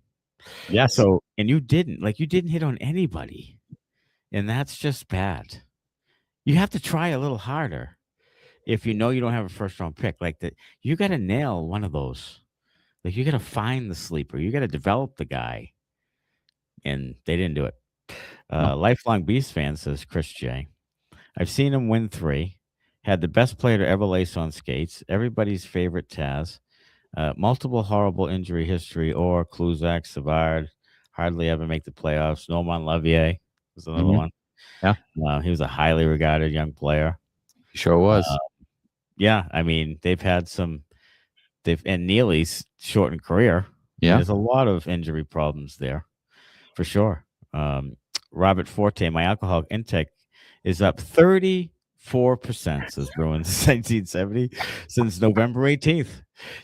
Yeah. So, and you didn't hit on anybody. And that's just bad. You have to try a little harder if you know you don't have a first-round pick. Like that, you got to nail one of those. Like, you got to find the sleeper. You got to develop the guy. And they didn't do it. Lifelong Beast fan, says Chris J. I've seen him win 3. Had the best player to ever lace on skates. Everybody's favorite Taz. Multiple horrible injury history. Or Kluzak, Savard. Hardly ever make the playoffs. Norman Levier was another one. Yeah. He was a highly regarded young player. He sure was. Yeah. I mean, they've had some. And Neely's shortened career. Yeah. There's a lot of injury problems there. For sure. Robert Forte, my alcohol intake is up 34%, says Bruins 1970, since November 18th.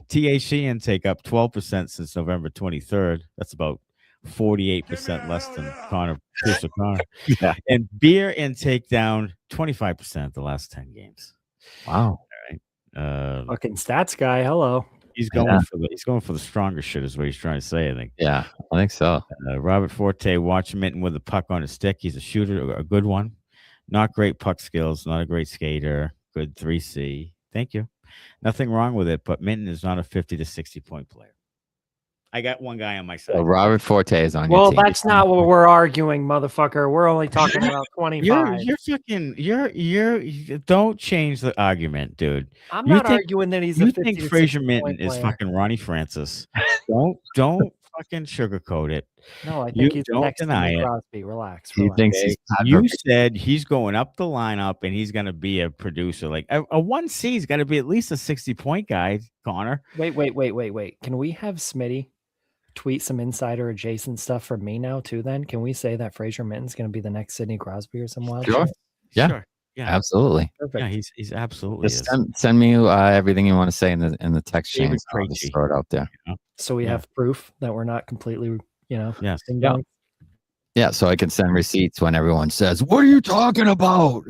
THC intake up 12% since November 23rd. That's about 48% less than Pierce O'Connor. Yeah. And beer intake down 25% the last 10 games. Wow. All right. Fucking stats guy. Hello. He's going for the stronger shit is what he's trying to say, I think. Yeah, I think so. Robert Forte, watch Minton with a puck on his stick. He's a shooter, a good one. Not great puck skills, not a great skater. Good 3C. Thank you. Nothing wrong with it, but Minton is not a 50 to 60 point player. I got one guy on my side. So Robert Forte is on your team. Well, that's not what we're arguing, motherfucker. We're only talking about 25. You're don't change the argument, dude. I'm not arguing that he's a 50 think Fraser Minton is fucking Ronnie Francis. Don't fucking sugarcoat it. No, I think he's next to Crosby. Relax. He thinks you said he's going up the lineup and he's going to be a producer. Like a 1C's got to be at least a 60-point guy, Connor. Wait. Can we have Smitty tweet some insider adjacent stuff from me now too? Then can we say that Fraser Minton's going to be the next Sidney Crosby or some wild? Sure. Shit? Yeah. Sure. Yeah. Absolutely. Perfect. Yeah, he's absolutely. Just send me everything you want to say in the text chain. I'll just throw it out there. So we have proof that we're not completely, Yes. Yeah. So I can send receipts when everyone says, "What are you talking about?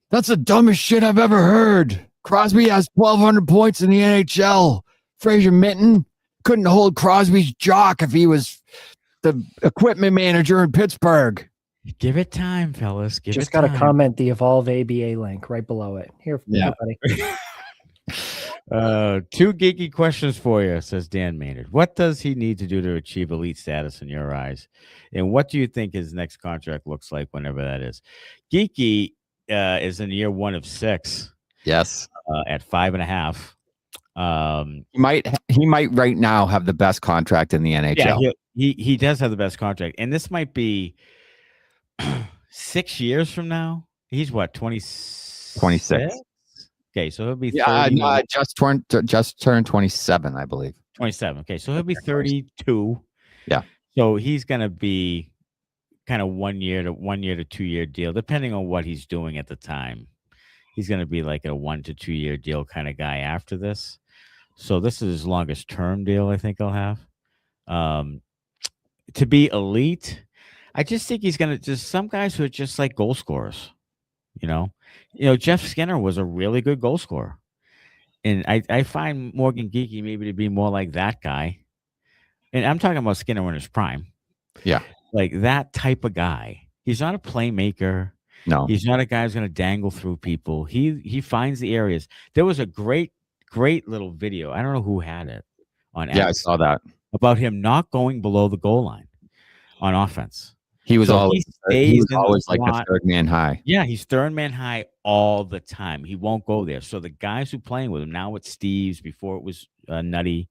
That's the dumbest shit I've ever heard. Crosby has 1,200 points in the NHL. Fraser Minton couldn't hold Crosby's jock if he was the equipment manager in Pittsburgh." Give it time, fellas. Just got to comment the Evolve ABA link right below it. Here, buddy. 2 geeky questions for you, says Dan Maynard. What does he need to do to achieve elite status in your eyes? And what do you think his next contract looks like whenever that is? Geekie is in year 1 of 6. Yes. At 5.5. He might right now have the best contract in the NHL. Yeah, he does have the best contract. And this might be 6 years from now. He's what, 26? Okay, so he'll be 30. No, just turned 27, I believe. 27. Okay, so he'll be 32. Yeah. So he's going to be kind of 1 year to 2 year deal, depending on what he's doing at the time. He's going to be like a 1 to 2 year deal kind of guy after this. So this is his longest term deal I think I'll have. To be elite, I just think he's going to just some guys who are just like goal scorers. You know, Jeff Skinner was a really good goal scorer. And I find Morgan Geekie maybe to be more like that guy. And I'm talking about Skinner in his prime. Yeah. Like that type of guy. He's not a playmaker. No. He's not a guy who's going to dangle through people. He finds the areas. There was a great little video. I don't know who had it on X, I saw that. about him not going below the goal line. on offense. He was So always like a third man high. Yeah, he's third man high all the time. He won't go there. So the guys who playing with him now, it's Steve's, before it was Nutty,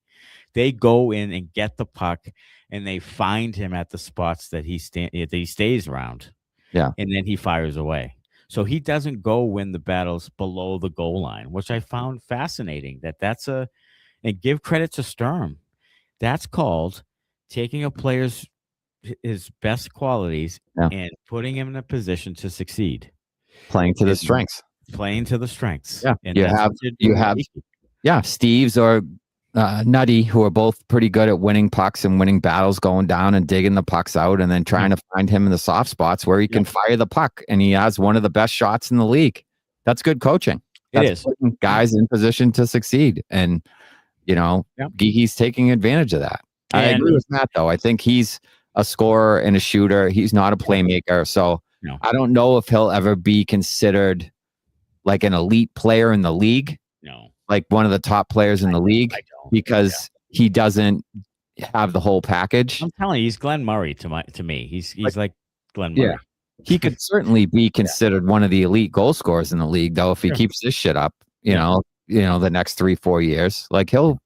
they go in and get the puck, and they find him at the spots that he stays around. Yeah, and then he fires away. So he doesn't go win the battles below the goal line, which I found fascinating. And give credit to Sturm. That's called taking a player's his best qualities and putting him in a position to succeed. Playing to the strengths. Yeah. And you have Steves or Nutty, who are both pretty good at winning pucks and winning battles, going down and digging the pucks out and then trying to find him in the soft spots where he can fire the puck. And he has one of the best shots in the league. That's good coaching. That's putting guys in position to succeed. And, Geekie's taking advantage of that. I agree with Matt, though. I think he's a scorer and a shooter. He's not a playmaker. So I don't know if he'll ever be considered like an elite player in the league. No. Like one of the top players in the league, because he doesn't have the whole package. I'm telling you, he's Glenn Murray to me. He's like Glenn Murray. Yeah. He could certainly be considered one of the elite goal scorers in the league, though, if he keeps this shit up, the next 3-4 years. Like he'll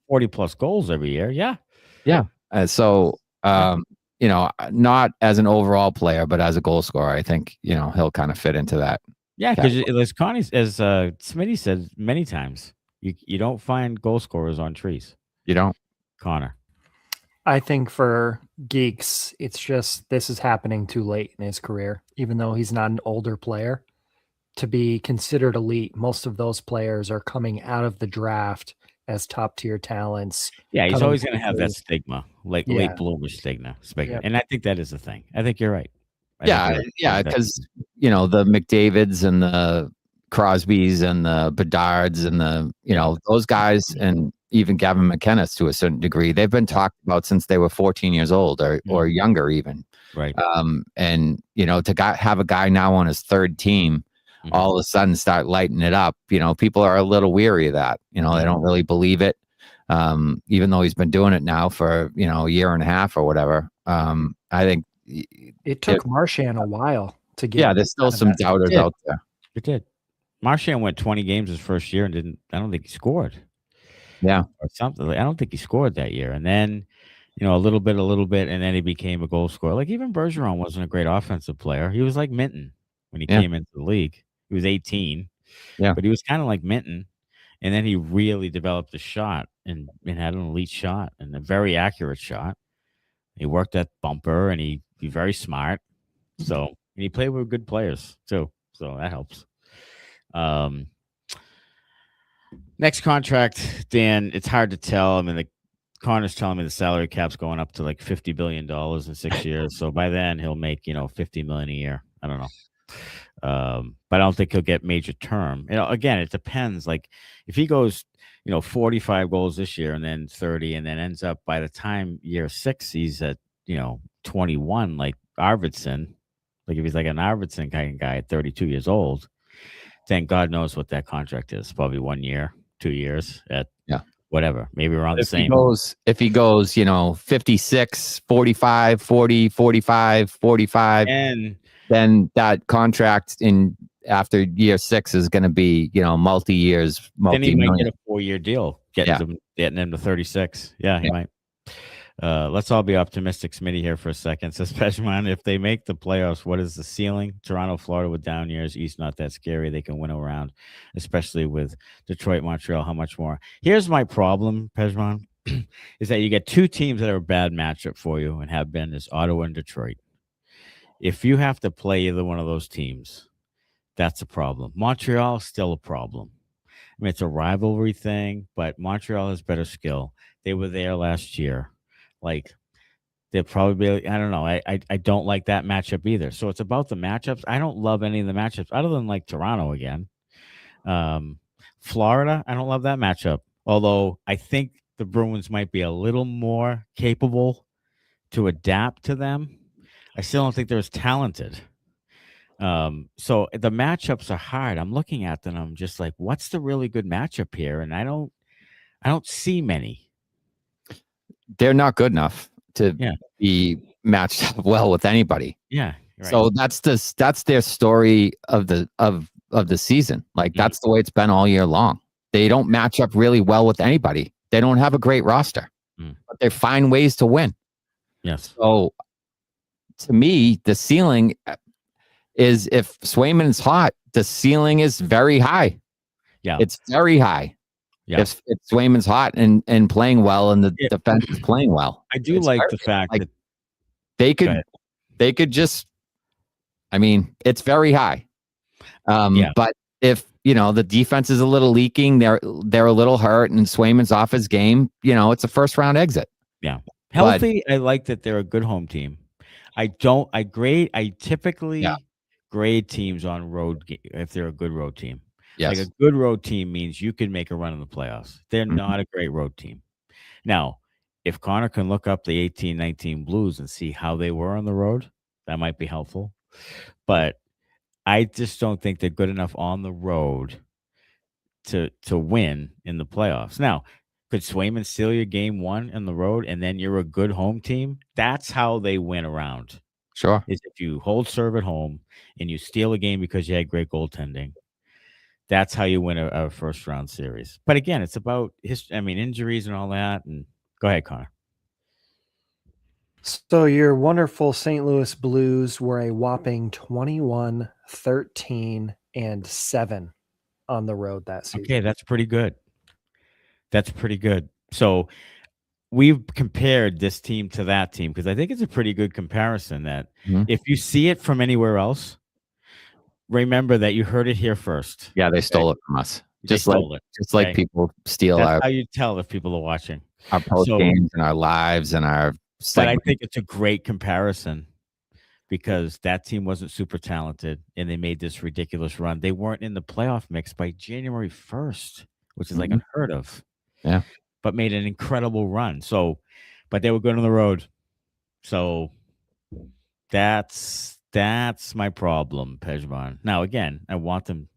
40 plus goals every year. Yeah. Yeah. Not as an overall player, but as a goal scorer, I think, he'll kind of fit into that. Yeah, because as Smitty said many times, you don't find goal scorers on trees. You don't. Connor. I think for Geeks, it's just this is happening too late in his career, even though he's not an older player. To be considered elite, most of those players are coming out of the draft as top tier talents. Yeah, he's always going to have that stigma, like late bloomer stigma. And I think that is the thing. I think you're right. Because the McDavids and the Crosbys and the Bedards and the those guys, and even Gavin McInnes to a certain degree, they've been talked about since they were 14 years old or younger even. Right. And to have a guy now on his third team, all of a sudden start lighting it up. People are a little weary of that. They don't really believe it. Even though he's been doing it now for a year and a half or whatever. I think it took Marchand a while to get. Yeah, there's still some doubters out there. It did. Marchand went 20 games his first year and I don't think he scored. Yeah. Or something. I don't think he scored that year. And then, a little bit, and then he became a goal scorer. Like even Bergeron wasn't a great offensive player. He was like Minton when he came into the league. He was 18. Yeah. But he was kind of like Minton. And then he really developed a shot and had an elite shot and a very accurate shot. He worked at bumper and he's very smart. So, and he played with good players too. So that helps. Next contract, Dan, it's hard to tell. I mean, the Connor's telling me the salary cap's going up to like $50 billion in 6 years. So by then he'll make, $50 million a year. I don't know. But I don't think he'll get major term. Again, it depends. Like if he goes, 45 goals this year and then 30, and then ends up by the time year 6, he's at, 21, like Arvidsson. Like if he's like an Arvidsson kind of guy at 32 years old, then God knows what that contract is. Probably 1 year, 2 years at whatever, maybe around the same. If he goes, 56, 45, 40, 45, 45, and then that contract after year 6 is going to be, multi-years, then he might get a 4-year deal, getting him to 36. Yeah, he might. Let's all be optimistic, Smitty, here for a second. Says Pejman, if they make the playoffs, what is the ceiling? Toronto, Florida with down years. East not that scary. They can win around, especially with Detroit, Montreal. How much more? Here's my problem, Pejman, is that you get two teams that are a bad matchup for you and have been is Ottawa and Detroit. If you have to play either one of those teams, that's a problem. Montreal is still a problem. I mean, it's a rivalry thing, but Montreal has better skill. They were there last year. Like, they'll probably be, I don't know. I don't like that matchup either. So it's about the matchups. I don't love any of the matchups other than like Toronto again. Florida, I don't love that matchup. Although I think the Bruins might be a little more capable to adapt to them. I still don't think they're as talented. So the matchups are hard. I'm looking at them. I'm just like, what's the really good matchup here? And I don't see many. they're not good enough to be matched up well with anybody. Yeah. Right. So that's their story of the season. Like that's the way it's been all year long. They don't match up really well with anybody. They don't have a great roster, but they find ways to win. Yes. So to me, the ceiling is if Swayman is hot, the ceiling is very high. Yeah. It's very high. Yeah. If Swayman's hot and playing well and the defense is playing well. I do like the fact that they could just, I mean, it's very high. But if, the defense is a little leaking, they're a little hurt and Swayman's off his game, it's a first round exit. Yeah. Healthy. I like that they're a good home team. I typically grade teams on road if they're a good road team. Yes. Like a good road team means you can make a run in the playoffs. They're not a great road team. Now, if Connor can look up the 18-19 Blues and see how they were on the road, that might be helpful. But I just don't think they're good enough on the road to win in the playoffs. Now, could Swayman steal your game one in the road and then you're a good home team? That's how they win around. Sure. Is if you hold serve at home and you steal a game because you had great goaltending. That's how you win a first round series. But again, it's about injuries and all that. And go ahead, Connor. So your wonderful St. Louis Blues were a whopping 21-13-7 on the road that season. Okay, that's pretty good. So we've compared this team to that team because I think it's a pretty good comparison that if you see it from anywhere else, remember that you heard it here first. Yeah, they stole it from us. Just like people steal That's how you tell if people are watching. Our post games and our lives and our segment. But I think it's a great comparison because that team wasn't super talented and they made this ridiculous run. They weren't in the playoff mix by January 1st, which is like unheard of. Yeah. But made an incredible run. So, but they were good on the road. So that's my problem, Pejman. Now, again, I want them.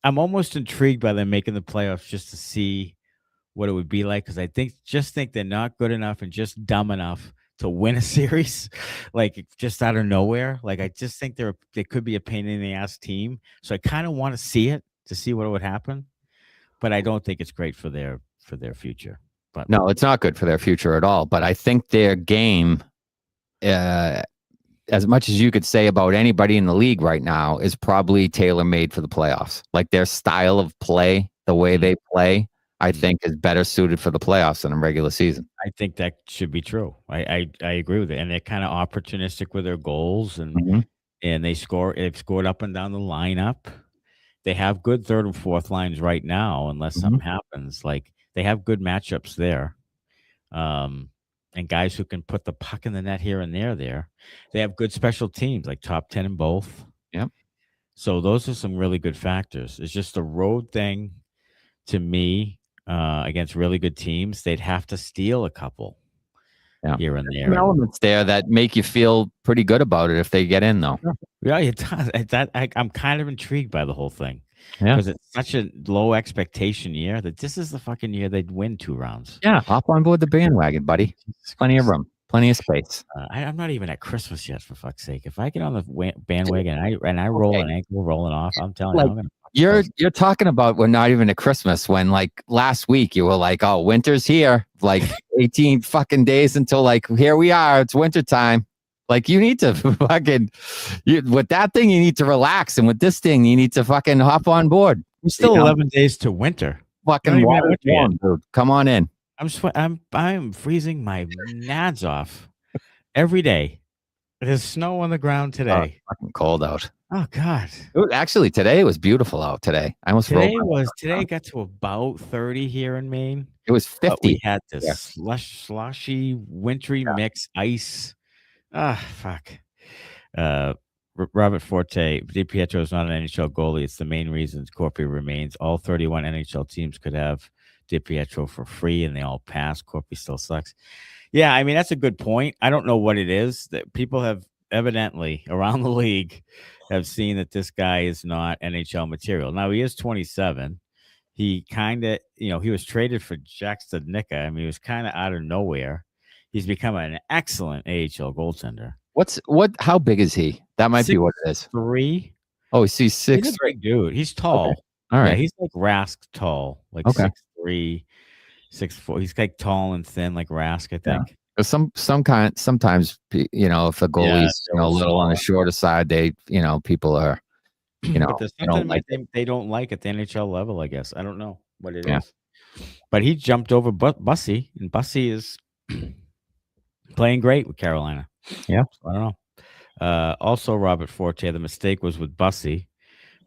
I'm almost intrigued by them making the playoffs just to see what it would be like because I think they're not good enough and just dumb enough to win a series, like just out of nowhere. Like I just think they could be a pain in the ass team. So I kind of want to see it to see what would happen, but I don't think it's great for their future. But no, it's not good for their future at all. But I think their game, as much as you could say about anybody in the league right now, is probably tailor-made for the playoffs. Like their style of play, the way they play, I think is better suited for the playoffs than a regular season. I think that should be true. I agree with it. And they're kind of opportunistic with their goals and they've scored up and down the lineup. They have good third and fourth lines right now, unless something happens. Like they have good matchups there. And guys who can put the puck in the net here and there. They have good special teams, like top 10 in both. Yep. So those are some really good factors. It's just a road thing to me. Against really good teams, they'd have to steal a couple here and there. Some elements there that make you feel pretty good about it if they get in, though. Yeah, it does. I'm kind of intrigued by the whole thing because it's such a low expectation year that this is the fucking year they'd win 2 rounds. Yeah, hop on board the bandwagon, buddy. Plenty of room, plenty of space. I'm not even at Christmas yet, for fuck's sake. If I get on the bandwagon and I roll an ankle rolling off, I'm telling you, I'm gonna. You're talking about we're not even at Christmas when like last week you were like, oh, winter's here, like 18 fucking days until like here we are, it's winter time. Like you need to fucking with that thing you need to relax, and with this thing you need to fucking hop on board. We're still 11 days to winter. Fucking water warm, dude. Come on in. I'm freezing my nads off every day. There's snow on the ground today. Fucking cold out. Oh God! Actually, today it was beautiful out. Today Today got to about 30 here in Maine. It was 50. But we had this slushy, wintry mix ice. Fuck. Robert Forte, DiPietro is not an NHL goalie. It's the main reasons Corpi remains. All 31 NHL teams could have DiPietro for free, and they all pass. Corpi still sucks. Yeah, I mean that's a good point. I don't know what it is that people have evidently around the league have seen that this guy is not NHL material. Now, he is 27. He kind of, he was traded for Jack Studnicka. I mean, he was kind of out of nowhere. He's become an excellent AHL goaltender. How big is he? That might be what it is. 6'3". Oh, he's 6'3". He's a big dude. He's tall. Okay. All right. Yeah, he's like Rask tall, like 6'3", 6'4". He's like tall and thin, like Rask, I think. Yeah. Sometimes if the goalie's a little on the shorter side, people are but there's something they don't like at the NHL level, I guess. I don't know what it is. But he jumped over Bussy, and Bussy is playing great with Carolina. Yeah. So I don't know. Also, Robert Forte, the mistake was with Bussy.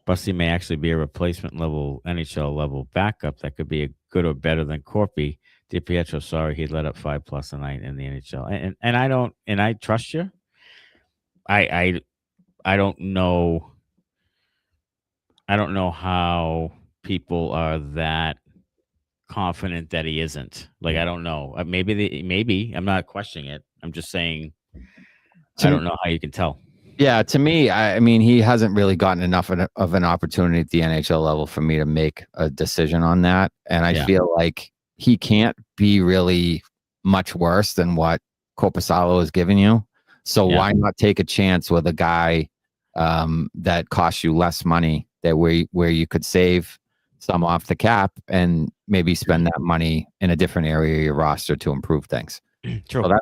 Bussy may actually be a replacement level NHL level backup that could be a good or better than Corpy. DiPietro, sorry, he let up 5+ a night in the NHL. And I trust you. I don't know. I don't know how people are that confident that he isn't. Like, I don't know. Maybe I'm not questioning it. I'm just saying I don't know how you can tell. Yeah, to me, I mean, he hasn't really gotten enough of an opportunity at the NHL level for me to make a decision on that. And I feel like he can't be really much worse than what Korpisalo is giving you. So why not take a chance with a guy that costs you less money, that where you could save some off the cap and maybe spend that money in a different area of your roster to improve things. True. So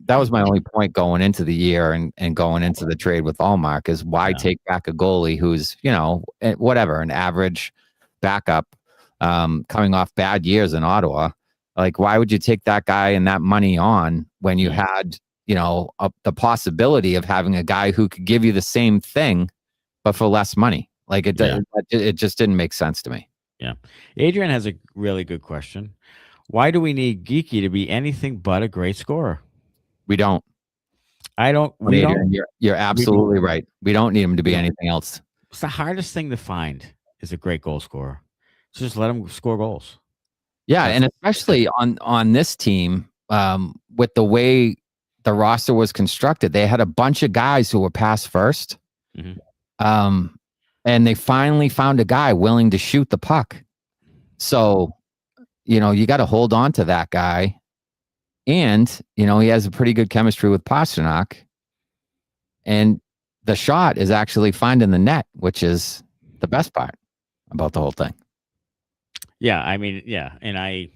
that was my only point going into the year and going into the trade with Ullmark is why take back a goalie who's, whatever, an average backup coming off bad years in Ottawa. Like, why would you take that guy and that money on when you had, the possibility of having a guy who could give you the same thing, but for less money? Like, it just didn't make sense to me. Yeah. Adrian has a really good question. Why do we need Geekie to be anything but a great scorer? We don't. You're absolutely right. We don't need him to be anything else. It's the hardest thing to find is a great goal scorer. Just let him score goals. Yeah, and especially on this team, with the way the roster was constructed, they had a bunch of guys who were pass first. Mm-hmm. And they finally found a guy willing to shoot the puck. So, you got to hold on to that guy. And, he has a pretty good chemistry with Pastrnak. And the shot is actually finding the net, which is the best part about the whole thing. Yeah, I mean, yeah. And I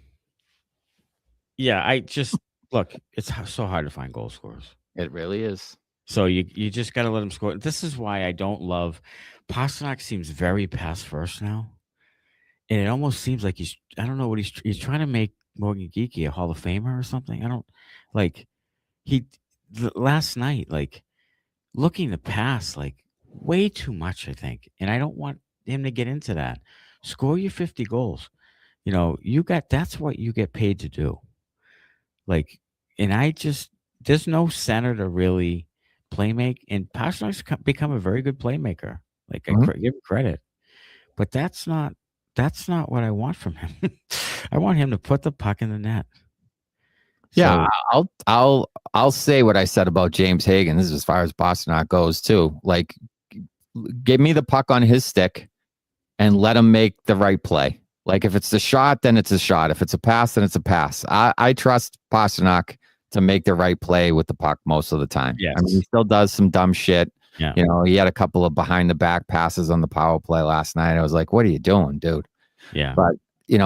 just, look, it's so hard to find goal scorers. It really is. So you just got to let him score. This is why I don't love Pastrnak. Seems very pass first now. And it almost seems like I don't know what he's trying to make Morgan Geekie a Hall of Famer or something. I don't like last night, like looking to pass like way too much, I think. And I don't want him to get into that. Score your 50 goals. That's what you get paid to do. Like, and there's no center to really play make. And Pasternak's become a very good playmaker. Like, I give him credit. But that's not what I want from him. I want him to put the puck in the net. Yeah, so, I'll say what I said about James Hagan. This is as far as Pastrnak goes too. Like, give me the puck on his stick and let him make the right play. Like, if it's a shot, then it's a shot. If it's a pass, then it's a pass. I trust Pastrnak to make the right play with the puck most of the time. Yes. I mean, he still does some dumb shit. Yeah. He had a couple of behind the back passes on the power play last night. I was like, what are you doing, dude? Yeah. But,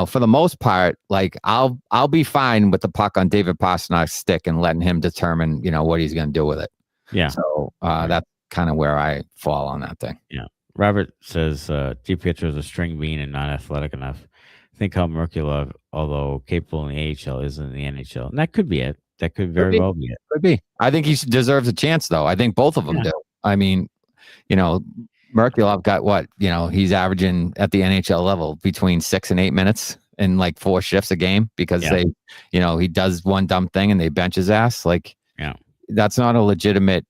for the most part, like, I'll be fine with the puck on David Pasternak's stick and letting him determine, what he's going to do with it. Yeah. So that's kind of where I fall on that thing. Yeah. Robert says, DiPietro is a string bean and not athletic enough. I think how Merkulov, although capable in the AHL, is in the NHL. And that could be it. That could very well be it. Could be. I think he deserves a chance, though. I think both of them do. I mean, Merkulov got what? He's averaging at the NHL level between 6 and 8 minutes in like 4 shifts a game because they, he does one dumb thing and they bench his ass. Like, that's not a legitimate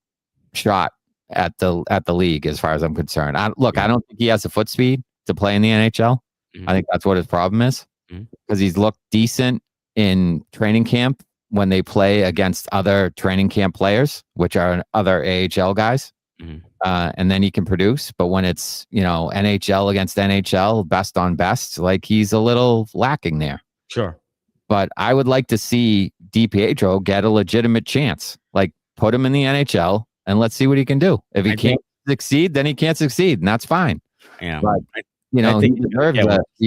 shot at the league as far as I'm concerned. I don't think he has the foot speed to play in the NHL. Mm-hmm. I think that's what his problem is because he's looked decent in training camp when they play against other training camp players, which are other AHL guys. Mm-hmm. And then he can produce. But when it's, NHL against NHL, best on best, like he's a little lacking there. Sure. but I would like to see DiPietro get a legitimate chance. Like, put him in the NHL and let's see what he can do. If he can't succeed, then he can't succeed, and that's fine. Yeah, but he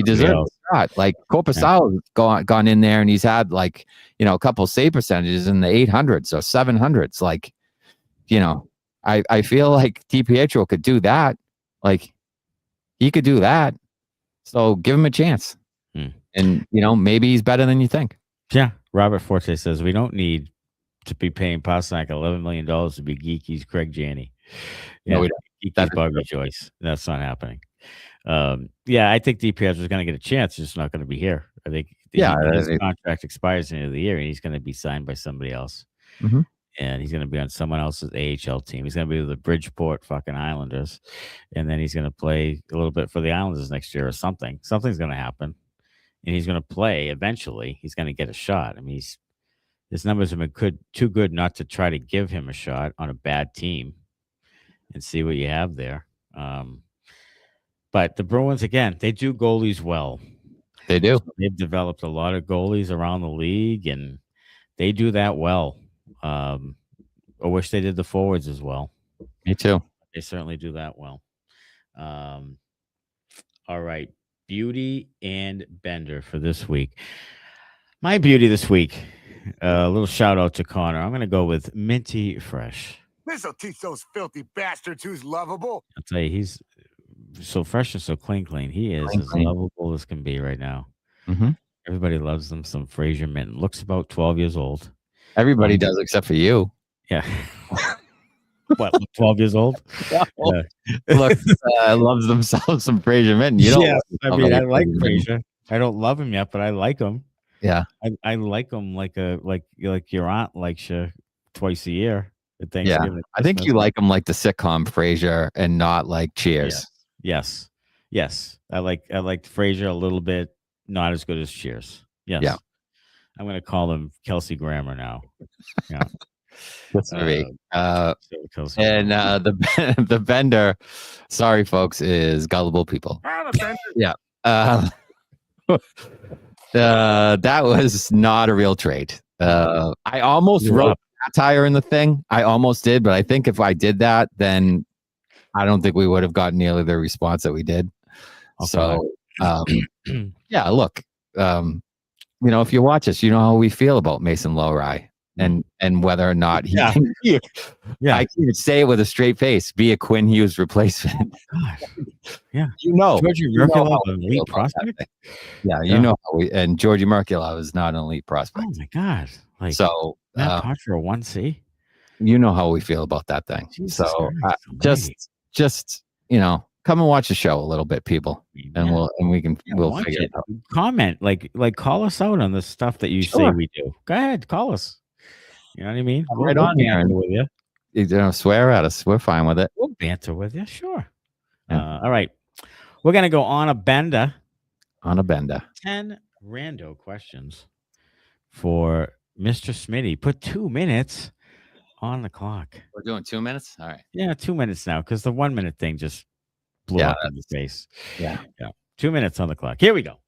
deserves a shot. Like Korpisalo gone in there, and he's had like a couple save percentages in the 800s or 700s. Like, I feel like DiPietro could do that. Like, he could do that. So give him a chance. And, maybe he's better than you think. Yeah. Robert Forte says we don't need to be paying Pastrnak $11 million to be Geekie's Craig Janney. Yeah, no, Geekie's Bobby Joyce. That's not happening. I think DiPietro is going to get a chance. It's just not going to be here. I think his contract expires at the end of the year, and he's going to be signed by somebody else. Mm-hmm. And he's going to be on someone else's AHL team. He's going to be with the Bridgeport fucking Islanders. And then he's going to play a little bit for the Islanders next year or something. Something's going to happen. And he's going to play eventually. He's going to get a shot. I mean, his numbers have been too good not to try to give him a shot on a bad team and see what you have there. But the Bruins, again, they do goalies well. They do. They've developed a lot of goalies around the league, and they do that well. I wish they did the forwards as well. Me too. They certainly do that well. All right. Beauty and Bender for this week. My beauty this week, a little shout out to Connor. I'm going to go with Minty Fresh. This'll teach those filthy bastards who's lovable. I'll tell you, he's so fresh and so clean. He is as lovable as can be right now. Mm-hmm. Everybody loves him. Some Fraser Minton. Looks about 12 years old. Everybody does except for you. Yeah. What, 12 years old? Look, loves themselves some Fraser Minton. I like Fraser. I don't love him yet, but I like him. Yeah. I like him like your aunt likes you twice a year at Thanksgiving. Yeah. I think you like him like the sitcom Frasier and not like Cheers. Yes. I like Frasier a little bit, not as good as Cheers. Yes. Yeah. I'm going to call him Kelsey Grammer now. Yeah. That's me. And the Bender, sorry folks, is gullible people. Yeah. That was not a real trade. I almost wrote satire in the thing. I almost did, but I think if I did that, then I don't think we would have gotten nearly the response that we did. Okay. So, yeah, look, if you watch us, you know how we feel about Mason Lohrei and whether or not he can be I can't say it with a straight face, be a Quinn Hughes replacement. God. Yeah. Georgii Merkulov, an elite prospect. Yeah, you know how and Georgii Merkulov is not an elite prospect. Oh my God. So Matt Poitras, 1C. You know how we feel about that thing. Jesus Christ, just come and watch the show a little bit, people, and we'll figure it out. Comment, like call us out on the stuff that you say we do. Go ahead, call us. You know what I mean? We'll right on here with you. Swear at us. We're fine with it. We'll banter with you, sure. Yeah. All right, we're gonna go on a bender. 10 rando questions for Mr. Smitty. Put 2 minutes on the clock. We're doing 2 minutes. All right. Yeah, 2 minutes now because the 1 minute thing just blew up in his face. Yeah. 2 minutes on the clock. Here we go.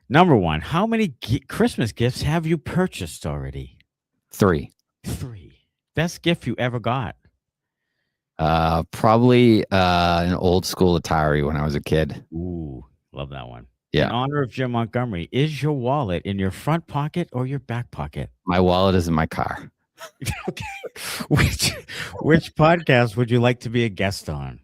Number one, how many Christmas gifts have you purchased already? 3. Best gift you ever got? Probably an old school Atari when I was a kid. Ooh, love that one. Yeah. In honor of Jim Montgomery, is your wallet in your front pocket or your back pocket? My wallet is in my car. Okay. Which podcast would you like to be a guest on?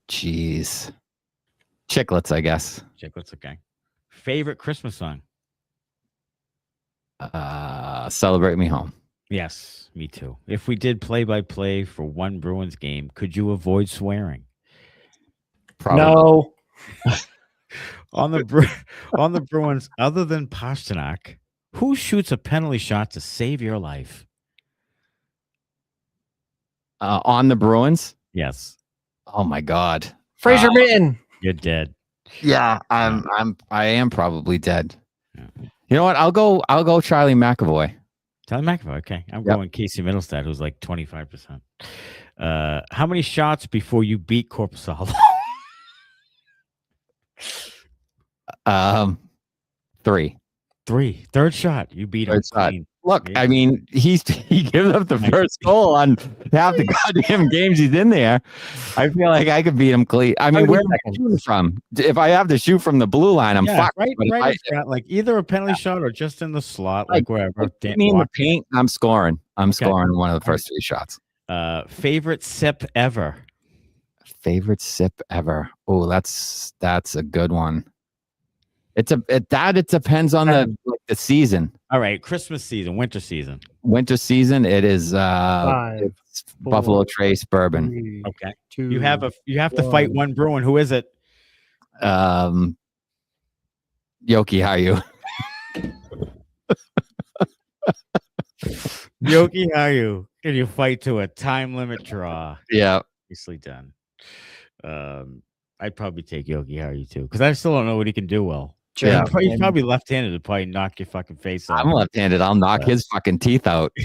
Jeez. Chicklets, I guess. Chicklets, okay. Favorite Christmas song? Celebrate Me Home. Yes, me too. If we did play-by-play for one Bruins game, could you avoid swearing? Probably. No. On the Bruins, other than Pastrnak, who shoots a penalty shot to save your life? On the Bruins? Yes. Oh my God. Fraser Minton. You're dead. Yeah, I am probably dead. Yeah. You know what? I'll go Charlie McAvoy. Charlie McAvoy. Okay. I'm going Casey Middlestad, who's like 25%. How many shots before you beat Korpisalo? 3. Third shot. You beat him clean. Look, I mean, he gives up the first goal on half the goddamn games he's in there. I feel like I could beat him clean. I mean, where am I shooting from? If I have to shoot from the blue line, I'm fucked. Right, like either a penalty shot or just in the slot, like wherever. I mean, the paint. I'm scoring. Scoring one of the first 3 shots. Favorite sip ever. Favorite sip ever. Oh, that's a good one. It depends on the season. All right, Christmas season, winter season. Winter season, it is 5, 4, Buffalo Trace bourbon. 3, okay. 2, you have to fight one Bruin. Who is it? Yoki, how are you? Yoki, how are you? Can you fight to a time limit draw? Yeah. Nicely done. I'd probably take Yoki, how are you too? Because I still don't know what he can do well. Yeah. He's probably left-handed to probably knock your fucking face off. I'm left-handed. I'll knock his fucking teeth out.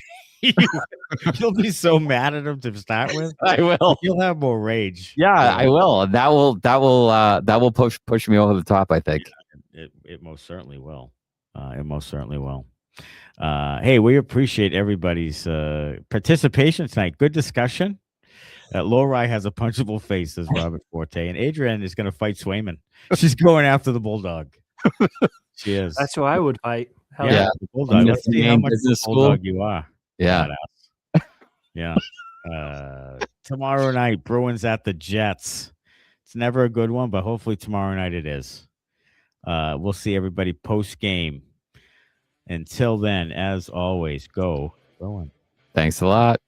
You'll be so mad at him to start with. I will. You'll have more rage. Yeah, I will. That will push me over the top, I think. Yeah, it most certainly will. Hey, we appreciate everybody's participation tonight. Good discussion. Lohrei has a punchable face, says Robert Forte, and Adrienne is going to fight Swayman. She's going after the Bulldog. She is. That's who I would fight. Hell yeah, the Bulldog. Let's see how much of a Bulldog you are. Yeah. Yeah. Tomorrow night, Bruins at the Jets. It's never a good one, but hopefully tomorrow night it is. We'll see everybody post game. Until then, as always, go Bruins. Thanks a lot.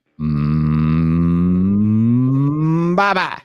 Bye-bye.